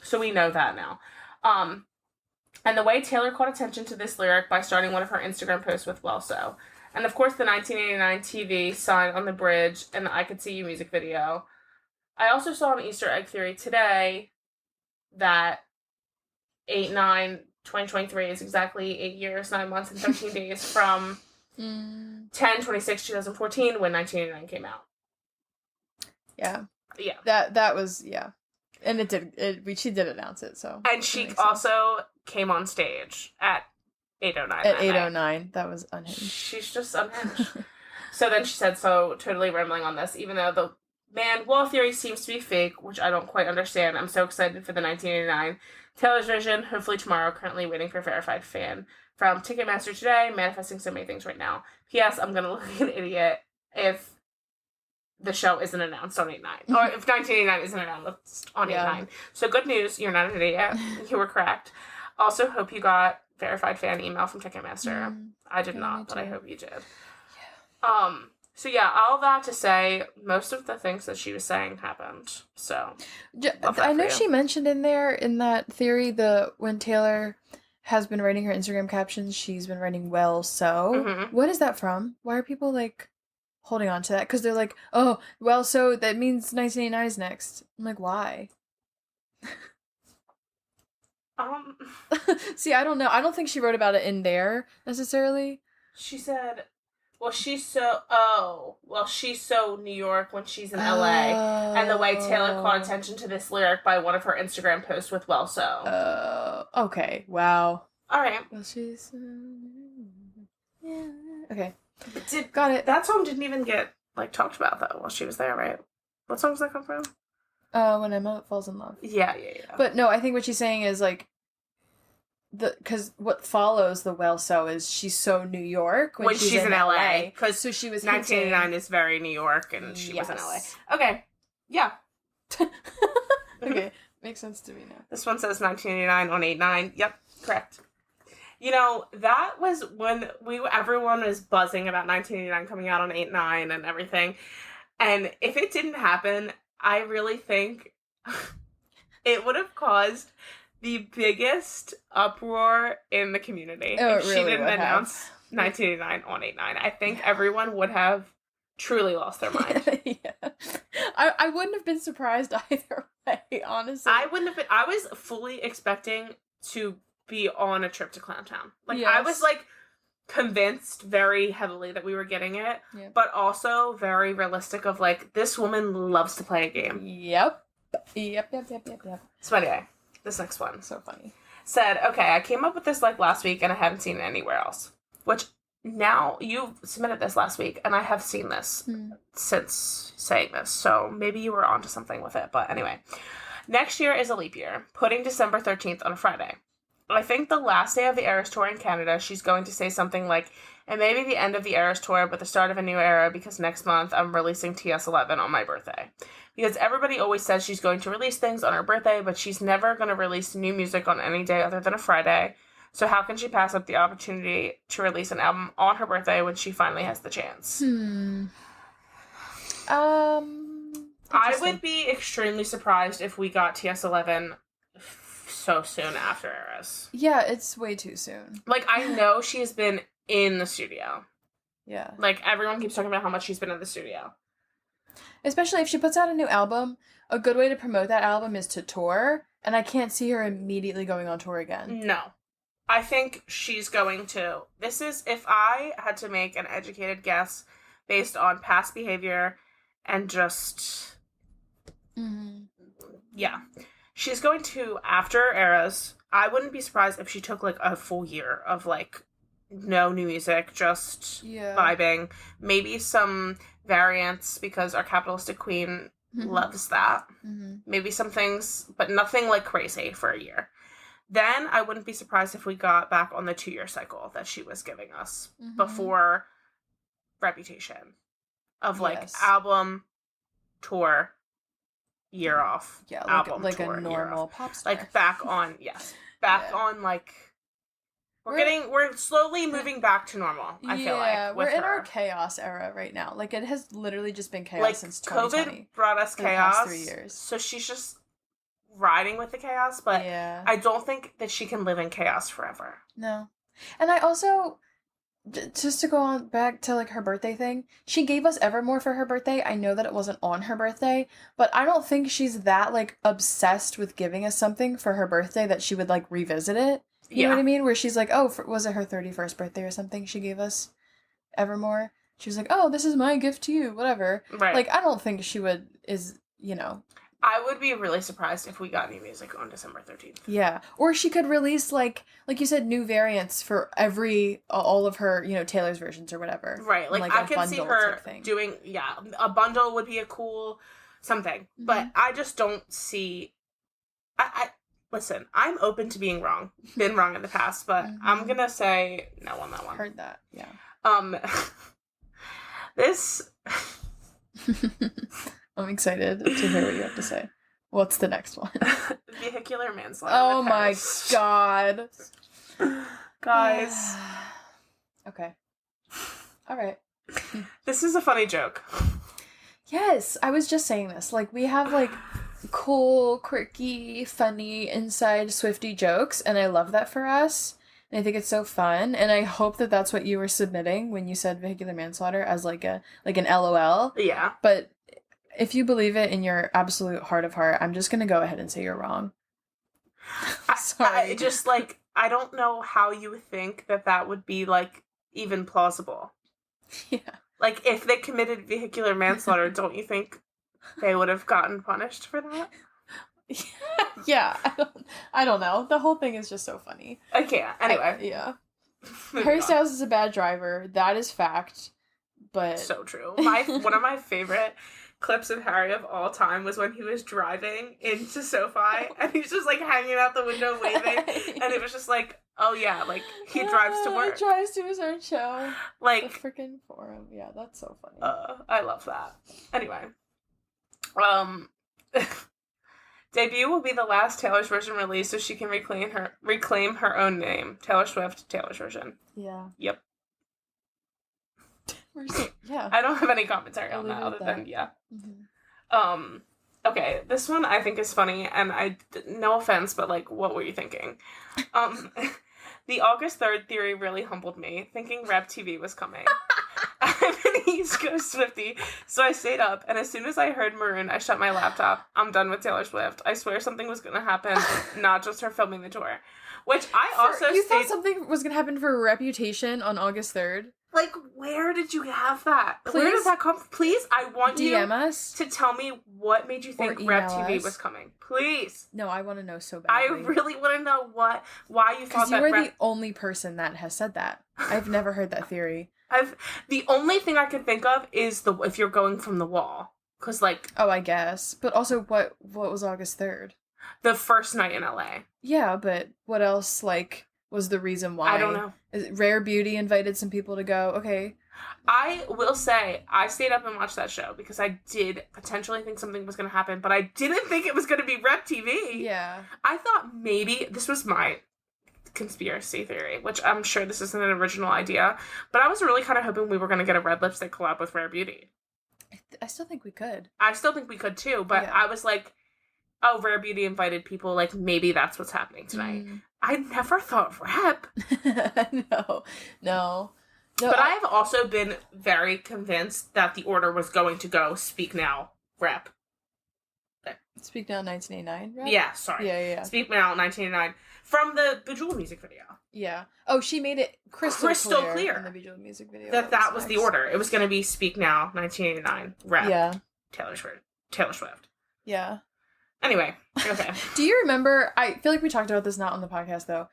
A: So we know that now. And the way Taylor caught attention to this lyric by starting one of her Instagram posts with Well So. And, of course, the 1989 TV sign on the bridge and the I Could See You music video. I also saw an Easter egg theory today that 8/9/2023 is exactly 8 years, 9 months, and 13 days from 10/26/2014 when 1989 came out.
B: Yeah.
A: Yeah.
B: That was, And she did announce it, so.
A: And she also came on stage at 8:09.
B: At 8:09. That was unhinged.
A: She's just unhinged. So then she said, so totally rambling on this, even though the band Wall Theory seems to be fake, which I don't quite understand. I'm so excited for the 1989 Taylor's version, hopefully tomorrow. Currently waiting for verified fan from Ticketmaster today, manifesting so many things right now. P.S. I'm gonna look like an idiot if the show isn't announced on 8/9. Or if 1989 isn't announced on 8/9. So good news, you're not an idiot. You were correct. Also, hope you got verified fan email from Ticketmaster. I did not, but I hope you did. Yeah. So yeah, all that to say, most of the things that she was saying happened. So
B: I know she mentioned in there in that theory when Taylor has been writing her Instagram captions, she's been writing Well So. What is that from? Why are people like holding on to that? Because they're like, oh, Well So that means 1989 is next. I'm like, why? See, I don't know. I don't think she wrote about it in there necessarily.
A: She said, she's so New York when she's in LA. And the way Taylor caught attention to this lyric by one of her Instagram posts with Well So.
B: Okay. Wow.
A: All right.
B: Well, she's okay.
A: Got it. That song didn't even get talked about though while she was there, right? What song does that come from?
B: When Emma Falls in Love.
A: Yeah.
B: But no, I think what she's saying is because what follows the Well So is she's so New York when she's in LA.
A: Because
B: so she was
A: 1989 is very New York and she was in LA. Okay. Yeah.
B: Okay. Makes sense to me now.
A: This one says 1989 on 8/9. Yep. Correct. You know, that was when everyone was buzzing about 1989 coming out on 8/9 and everything. And if it didn't happen, I really think it would have caused the biggest uproar in the community if she didn't announce 1989 on 8/9. I think everyone would have truly lost their mind.
B: Yeah. I wouldn't have been surprised either way, honestly.
A: I wouldn't have been. I was fully expecting to be on a trip to Clowntown.
B: Yes.
A: I was convinced very heavily that we were getting it, but also very realistic of this woman loves to play a game.
B: Yep.
A: So anyway, this next one.
B: So funny.
A: Said, okay, I came up with this last week and I haven't seen it anywhere else. Which now you submitted this last week and I have seen this since saying this. So maybe you were onto something with it. But anyway, next year is a leap year, putting December 13th on a Friday. I think the last day of the Eras Tour in Canada, she's going to say something like, and maybe the end of the Eras Tour, but the start of a new era because next month I'm releasing TS11 on my birthday. Because everybody always says she's going to release things on her birthday, but she's never going to release new music on any day other than a Friday. So how can she pass up the opportunity to release an album on her birthday when she finally has the chance? I would be extremely surprised if we got TS11 so soon after Eras.
B: Yeah, it's way too soon.
A: I know she's been in the studio.
B: Yeah.
A: Everyone keeps talking about how much she's been in the studio.
B: Especially if she puts out a new album, a good way to promote that album is to tour, and I can't see her immediately going on tour again.
A: No. I think she's going to. This is, if I had to make an educated guess based on past behavior and just... Yeah. She's going to, after Eras, I wouldn't be surprised if she took, like, a full year of, like, no new music, just vibing. Maybe some variants, because our capitalistic queen loves that. Maybe some things, but nothing, like, crazy for a year. Then I wouldn't be surprised if we got back on the 2-year cycle that she was giving us before Reputation. Of, like, album, tour, year off.
B: Yeah,
A: album,
B: like
A: tour,
B: a normal pop star.
A: Like, back on, on, like... We're slowly moving back to normal, I feel like.
B: Yeah, we're in our chaos era right now. Like, it has literally just been chaos since 2020.
A: COVID brought us chaos.
B: The past 3 years.
A: So she's just riding with the chaos, but I don't think that she can live in chaos forever.
B: No. And I also, just to go on back to, like, her birthday thing, she gave us Evermore for her birthday. I know that it wasn't on her birthday, but I don't think she's that, like, obsessed with giving us something for her birthday that she would, like, revisit it. You know what I mean? Where she's like, oh, was it her 31st birthday or something? She gave us Evermore. She was like, oh, this is my gift to you, whatever. Right. Like, I don't think she
A: I would be really surprised if we got new music on December 13th.
B: Yeah. Or she could release, like you said, new variants for all of her, Taylor's versions or whatever.
A: Right. Like I could see her doing, a bundle would be a cool something. But I just don't see, listen, I'm open to being wrong. Been wrong in the past, but I'm gonna say no on that one.
B: Heard that, yeah.
A: This...
B: I'm excited to hear what you have to say. What's the next one?
A: Vehicular manslaughter.
B: Oh my god.
A: Guys.
B: Okay. All right.
A: This is a funny joke.
B: Yes, I was just saying this. Like, we have, like, cool, quirky, funny, inside Swiftie jokes, and I love that for us. And I think it's so fun, and I hope that that's what you were submitting when you said vehicular manslaughter as, like, an LOL.
A: Yeah.
B: But if you believe it in your absolute heart of heart, I'm just gonna go ahead and say you're wrong. Sorry.
A: I don't know how you would think that would be, like, even plausible.
B: Yeah.
A: Like, if they committed vehicular manslaughter, don't you think they would have gotten punished for that?
B: Yeah, I don't know. The whole thing is just so funny.
A: Okay, anyway.
B: Harry Styles is a bad driver. That is fact. But
A: so true. One of my favorite clips of Harry of all time was when he was driving into SoFi and he's just, like, hanging out the window waving, and it was just like, oh yeah, like, he drives to work.
B: He drives to his own show.
A: Like,
B: the freaking forum. Yeah, that's so funny.
A: I love that. Anyway. Debut will be the last Taylor's version released so she can reclaim her own name. Taylor Swift, Taylor's version.
B: Yeah.
A: Yep.
B: Yeah.
A: I don't have any commentary on that other than, yeah. Mm-hmm. Okay, this one I think is funny, and no offense, but, like, what were you thinking? The August 3rd theory really humbled me, thinking Rep TV was coming. I'm an East Coast Swiftie, so I stayed up, and as soon as I heard Maroon, I shut my laptop. I'm done with Taylor Swift. I swear something was gonna happen, not just her filming the tour. Which You thought something was gonna happen for Reputation on August 3rd? Like, where did you have that? Please? Where did that come from? Please, I want
B: DM us
A: to tell me what made you think Rep TV was coming. Please.
B: No, I want to know so badly.
A: I really want to know why you thought that.
B: Because you are the only person that has said that. I've never heard that theory.
A: The only thing I can think of is if you're going from the wall. Because, like...
B: Oh, I guess. But also, what was August 3rd?
A: The first night in LA.
B: Yeah, but what else, like... was the reason why?
A: I don't know.
B: Rare Beauty invited some people to go. Okay.
A: I will say, I stayed up and watched that show because I did potentially think something was going to happen, but I didn't think it was going to be Rep TV.
B: Yeah.
A: I thought maybe, this was my conspiracy theory, which I'm sure this isn't an original idea, but I was really kind of hoping we were going to get a Red Lipstick collab with Rare Beauty.
B: I still think we could.
A: I still think we could too, but I was like, oh, Rare Beauty invited people, like, maybe that's what's happening tonight. I never thought Rep.
B: No.
A: But I've also been very convinced that the order was going to go Speak Now, Rep.
B: Speak Now 1989, Rep?
A: Yeah, sorry.
B: Yeah.
A: Speak Now 1989. From the Bejeweled music video.
B: Yeah. Oh, she made it crystal clear in the Bejeweled music video.
A: That was the order. It was going to be Speak Now 1989, Rep.
B: Yeah.
A: Taylor Swift.
B: Yeah.
A: Anyway, okay.
B: Do you remember, I feel like we talked about this not on the podcast though,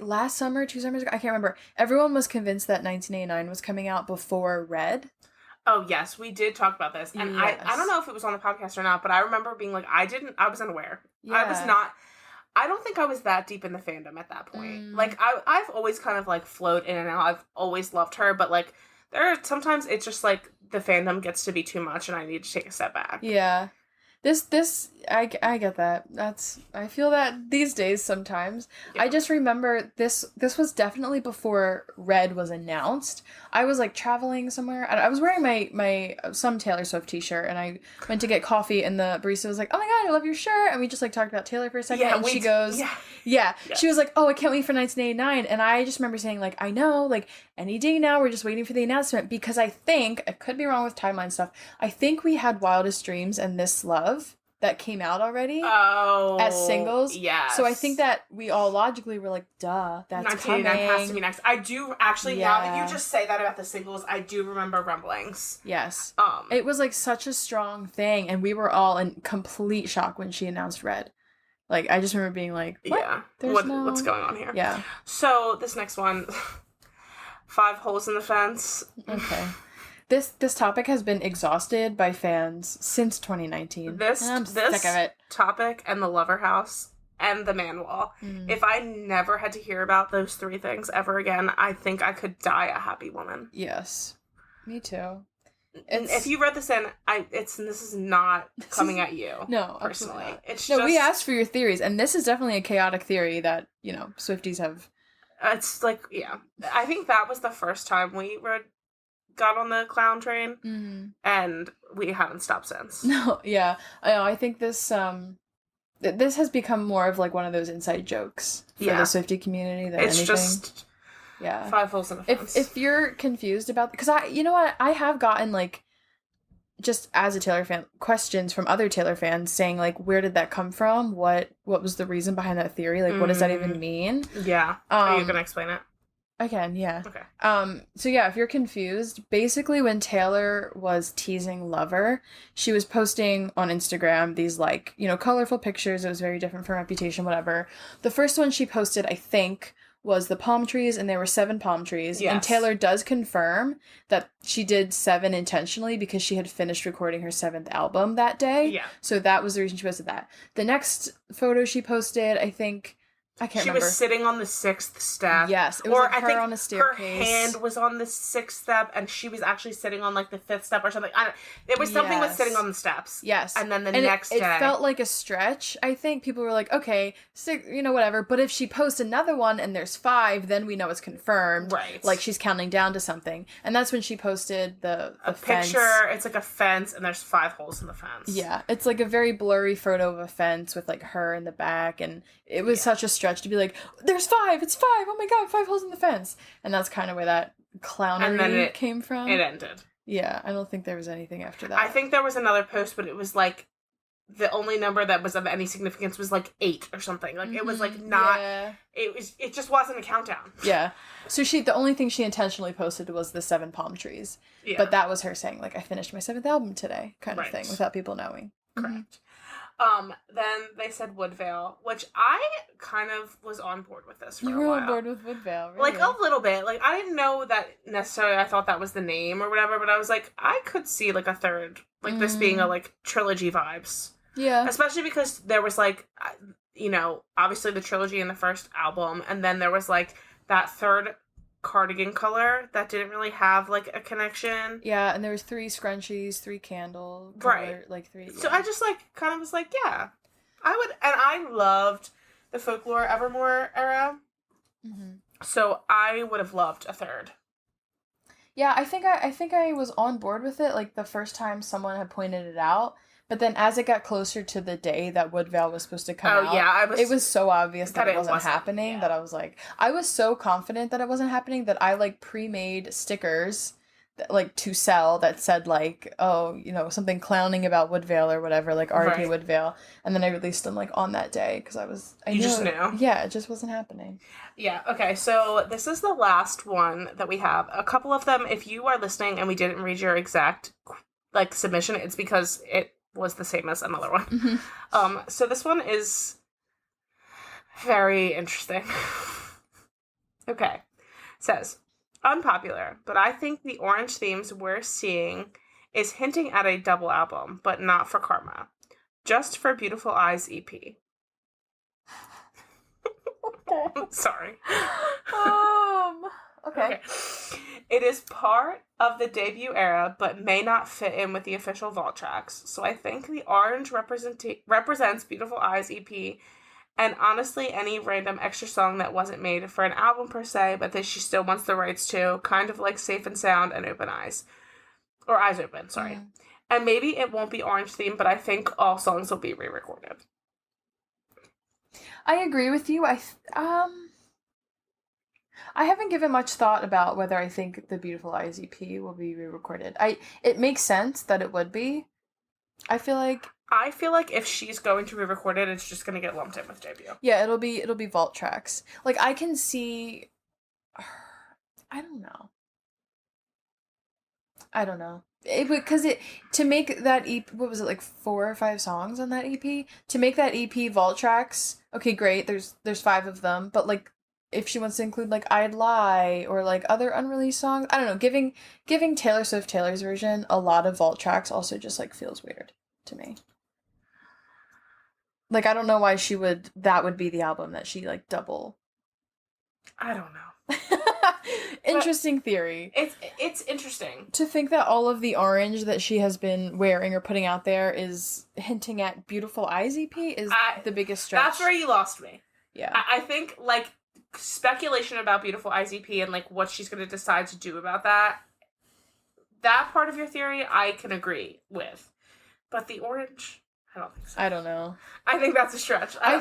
B: last summer, 2 summers ago, I can't remember, everyone was convinced that 1989 was coming out before Red.
A: Oh, yes, we did talk about this. And
B: yes.
A: I don't know if it was on the podcast or not, but I remember being like, I was unaware.
B: Yeah.
A: I don't think I was that deep in the fandom at that point. Like, I've always kind of, like, flowed in and out. I've always loved her, but, like, sometimes it's just, like, the fandom gets to be too much and I need to take a step back.
B: Yeah. I get that. I feel that these days sometimes. Yeah. I just remember this was definitely before Red was announced. I was like traveling somewhere and I was wearing my some Taylor Swift t-shirt and I went to get coffee and the barista was like, "Oh my god, I love your shirt." And we just like talked about Taylor for a second and she goes, yeah. She was like, "Oh, I can't wait for 1989." And I just remember saying like, "I know, like any day now, we're just waiting for the announcement," because I think, I could be wrong with timeline stuff, I think we had Wildest Dreams and This Love that came out already as singles.
A: Yes.
B: So I think that we all logically were like, duh, that's coming.
A: 1989 has to be next. I do actually, now that you just say that about the singles, I do remember rumblings.
B: Yes. It was like such a strong thing and we were all in complete shock when she announced Red. Like, I just remember being like, what?
A: Yeah. What's going on here?
B: Yeah.
A: So, this next one, 5 holes in the fence.
B: Okay. This topic has been exhausted by fans since 2019. I'm sick of it.
A: Topic and the Lover House and the man wall. If I never had to hear about those 3 things ever again, I think I could die a happy woman.
B: Yes. Me too.
A: And if you read this in, this is not coming at you.
B: No,
A: personally.
B: We asked for your theories, and this is definitely a chaotic theory that, Swifties have.
A: It's like, yeah. I think that was the first time we got on the clown train, and we haven't stopped since.
B: No, yeah. I think this this has become more of like one of those inside jokes for the Swiftie community than anything. Just
A: 5 holes in the fence.
B: If you're confused about, because I have gotten like, just as a Taylor fan, questions from other Taylor fans saying like, where did that come from? What was the reason behind that theory? Like, what does that even mean?
A: Yeah. Are you gonna explain it?
B: I can, yeah.
A: Okay.
B: So yeah, if you're confused, basically when Taylor was teasing Lover, she was posting on Instagram these like, colorful pictures. It was very different from Reputation, whatever. The first one she posted, I think, was the palm trees, and there were 7 palm trees. Yes. And Taylor does confirm that she did 7 intentionally because she had finished recording her 7th album that day. Yeah. So that was the reason she posted that. The next photo she posted, I think, I can't remember. She was
A: sitting on the 6th step.
B: Yes, it was like her on a staircase.
A: Her hand was on the 6th step, and she was actually sitting on like the 5th step or something. There was something with sitting on the steps.
B: Yes,
A: and then next day,
B: it felt like a stretch. I think people were like, okay, 6, whatever. But if she posts another one and there's 5, then we know it's confirmed.
A: Right,
B: like she's counting down to something. And that's when she posted the
A: fence. Picture. It's like a fence, and there's 5 holes in the fence.
B: Yeah, it's like a very blurry photo of a fence with like her in the back, and it was such a stretch to be like, there's 5, it's 5, oh my god, 5 holes in the fence. And that's kind of where that clownery came from.
A: It ended.
B: Yeah, I don't think there was anything after that.
A: I think there was another post, but it was like, the only number that was of any significance was like 8 or something. Like, it was like not, it just wasn't a countdown.
B: Yeah. So the only thing she intentionally posted was the 7 palm trees. Yeah. But that was her saying, like, I finished my 7th album today, kind of thing, without people knowing.
A: Correct. Then they said Woodvale, which I kind of was on board with this for a while.
B: You were on board with Woodvale, really?
A: Like, a little bit. Like, I didn't know that necessarily I thought that was the name or whatever, but I was like, I could see, like, a third. Like, this being a, like, trilogy vibes.
B: Yeah.
A: Especially because there was, like, obviously the trilogy in the first album, and then there was, like, that third cardigan color that didn't really have like a connection.
B: Yeah, and there was 3 scrunchies, 3 candle color, like 3. Yeah.
A: So I just like kind of was like, yeah, I would, and I loved the Folklore Evermore era. So I would have loved a third.
B: Yeah, I think I was on board with it like the first time someone had pointed it out. But then as it got closer to the day that Woodvale was supposed to come out, it was so obvious that it wasn't happening that I was like, I was so confident that it wasn't happening that I like pre-made stickers that, like, to sell that said like, oh, something clowning about Woodvale or whatever, like R.I.P. Woodvale. And then I released them like on that day because I
A: just knew.
B: Yeah, it just wasn't happening.
A: Yeah, okay, so this is the last one that we have. A couple of them, if you are listening and we didn't read your exact like submission, it's because was the same as another one.
B: Mm-hmm.
A: So this one is very interesting. Okay. It says, unpopular, but I think the orange themes we're seeing is hinting at a double album, but not for Karma. Just for Beautiful Eyes EP. Sorry.
B: Okay.
A: It is part of the debut era, but may not fit in with the official vault tracks. So I think the orange represents Beautiful Eyes EP, and honestly, any random extra song that wasn't made for an album per se, but that she still wants the rights to, kind of like Safe and Sound and Open Eyes. Or Eyes Open, sorry. Mm. And maybe it won't be orange themed, but I think all songs will be re-recorded.
B: I agree with you. I haven't given much thought about whether I think the Beautiful Eyes EP will be re-recorded. It makes sense that it would be. I feel like
A: if she's going to re-record it, it's just going to get lumped in with debut.
B: Yeah, it'll be vault tracks. Like, I can see I don't know. Because to make that EP, what was it, like 4 or 5 songs on that EP? To make that EP vault tracks, okay, great. There's 5 of them, but like, if she wants to include like I'd Lie or like other unreleased songs, I don't know. Giving Taylor Swift Taylor's version a lot of vault tracks also just like feels weird to me. Like, I don't know why that would be the album that she like double.
A: I don't know.
B: Interesting theory.
A: It's interesting
B: to think that all of the orange that she has been wearing or putting out there is hinting at Beautiful Eyes EP is the biggest stretch.
A: That's where you lost me.
B: Yeah.
A: I think like speculation about Beautiful Eyes EP and like what she's going to decide to do about that part of your theory I can agree with, but the orange, I don't think so.
B: I don't know.
A: I think that's a stretch. I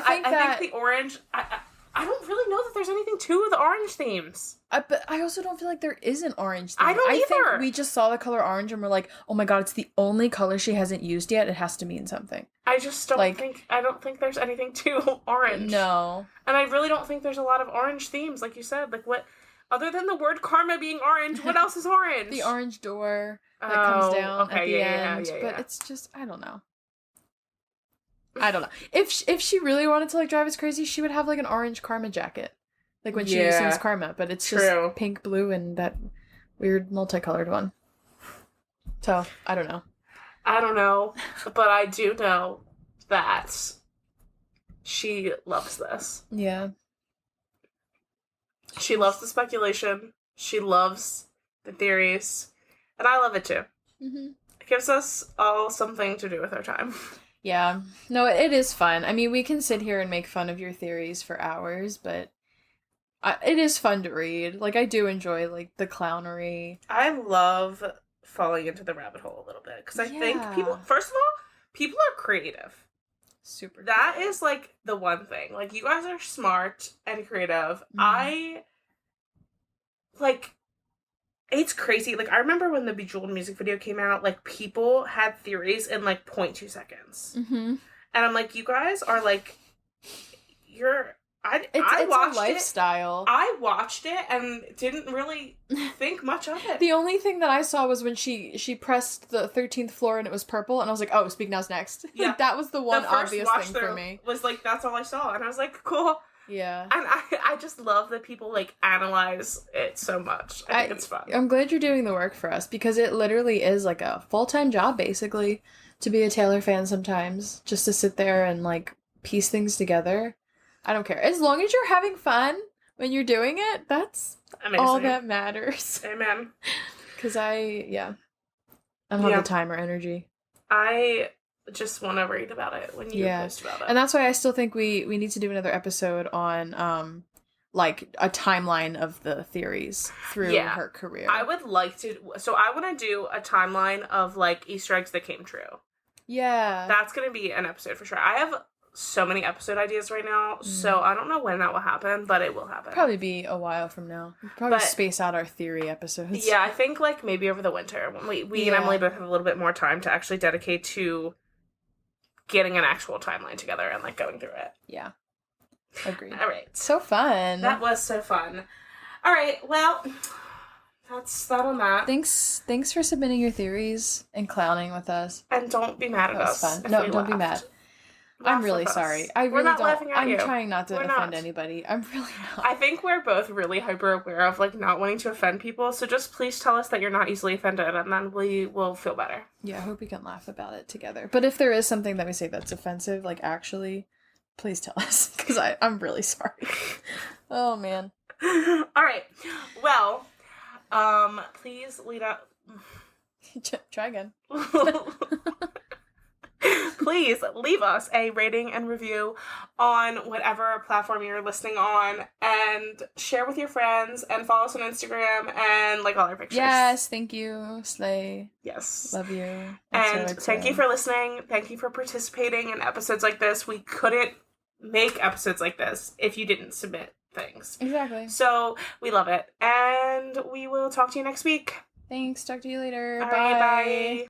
A: think the orange, I don't really know that there's anything to the orange themes.
B: But I also don't feel like there is an orange theme.
A: I don't either.
B: I think we just saw the color orange and we're like, oh my god, it's the only color she hasn't used yet. It has to mean something.
A: I just don't think there's anything to orange.
B: No.
A: And I really don't think there's a lot of orange themes, like you said. Like, what, other than the word karma being orange, what else is orange?
B: The orange door that comes down at the end.
A: Yeah.
B: But it's just, I don't know. If she really wanted to like drive us crazy, she would have like an orange Karma jacket, like when she sings Karma. But it's just pink, blue, and that weird multicolored one. So I don't know.
A: But I do know that she loves this.
B: Yeah.
A: She loves the speculation. She loves the theories, and I love it too.
B: Mm-hmm.
A: It gives us all something to do with our time.
B: Yeah. No, it is fun. I mean, we can sit here and make fun of your theories for hours, but it is fun to read. Like, I do enjoy, like, the clownery.
A: I love falling into the rabbit hole a little bit, because I think first of all, people are creative.
B: Super
A: That
B: creative.
A: is, like, the one thing. Like, you guys are smart and creative.
B: Mm.
A: It's crazy. Like, I remember when the Bejeweled music video came out, like, people had theories in, like, 0.2 seconds.
B: Mm-hmm.
A: And I'm like, you guys are, like, I
B: watched a lifestyle.
A: I watched it and didn't really think much of it.
B: The only thing that I saw was when she pressed the 13th floor and it was purple, and I was like, oh, Speak Now's next. Yeah. Like, that was the one obvious thing for me.
A: Was like, that's all I saw. And I was like, cool.
B: Yeah.
A: And I just love that people, like, analyze it so much. I think it's fun.
B: I'm glad you're doing the work for us, because it literally is, like, a full-time job, basically, to be a Taylor fan sometimes. Just to sit there and, like, piece things together. I don't care. As long as you're having fun when you're doing it, that's amazing. All that matters.
A: Amen.
B: Because I don't have the time or energy.
A: I just want to read about it when you post about it.
B: And that's why I still think we need to do another episode on like a timeline of the theories through her career.
A: I would like to. So I want to do a timeline of like Easter eggs that came true.
B: Yeah.
A: That's going to be an episode for sure. I have so many episode ideas right now, so I don't know when that will happen, but it will happen.
B: Probably be a while from now. We'll probably space out our theory episodes.
A: Yeah, I think like maybe over the winter when we and Emily both have a little bit more time to actually dedicate to getting an actual timeline together and like going through it.
B: Yeah. Agreed.
A: All right.
B: So fun.
A: That was so fun. All right, well, That's that on that.
B: Thanks for submitting your theories and clowning with us.
A: And don't be mad at us.
B: Fun. No, don't be mad. I'm really sorry. I really don't. Laughing at you. I'm trying not to offend anybody. I'm really not.
A: I think we're both really hyper aware of like not wanting to offend people. So just please tell us that you're not easily offended, and then we will feel better.
B: Yeah, I hope we can laugh about it together. But if there is something that we say that's offensive, like actually, please tell us because I'm really sorry. Oh man.
A: All right. Well, please lead up.
B: Try again.
A: Please leave us a rating and review on whatever platform you're listening on, and share with your friends, and follow us on Instagram and like all our pictures.
B: Yes, thank you, Slay.
A: Yes.
B: Love you.
A: And thank you for listening. Thank you for participating in episodes like this. We couldn't make episodes like this if you didn't submit things.
B: Exactly.
A: So we love it. And we will talk to you next week.
B: Thanks. Talk to you later.
A: All
B: bye.
A: right, bye.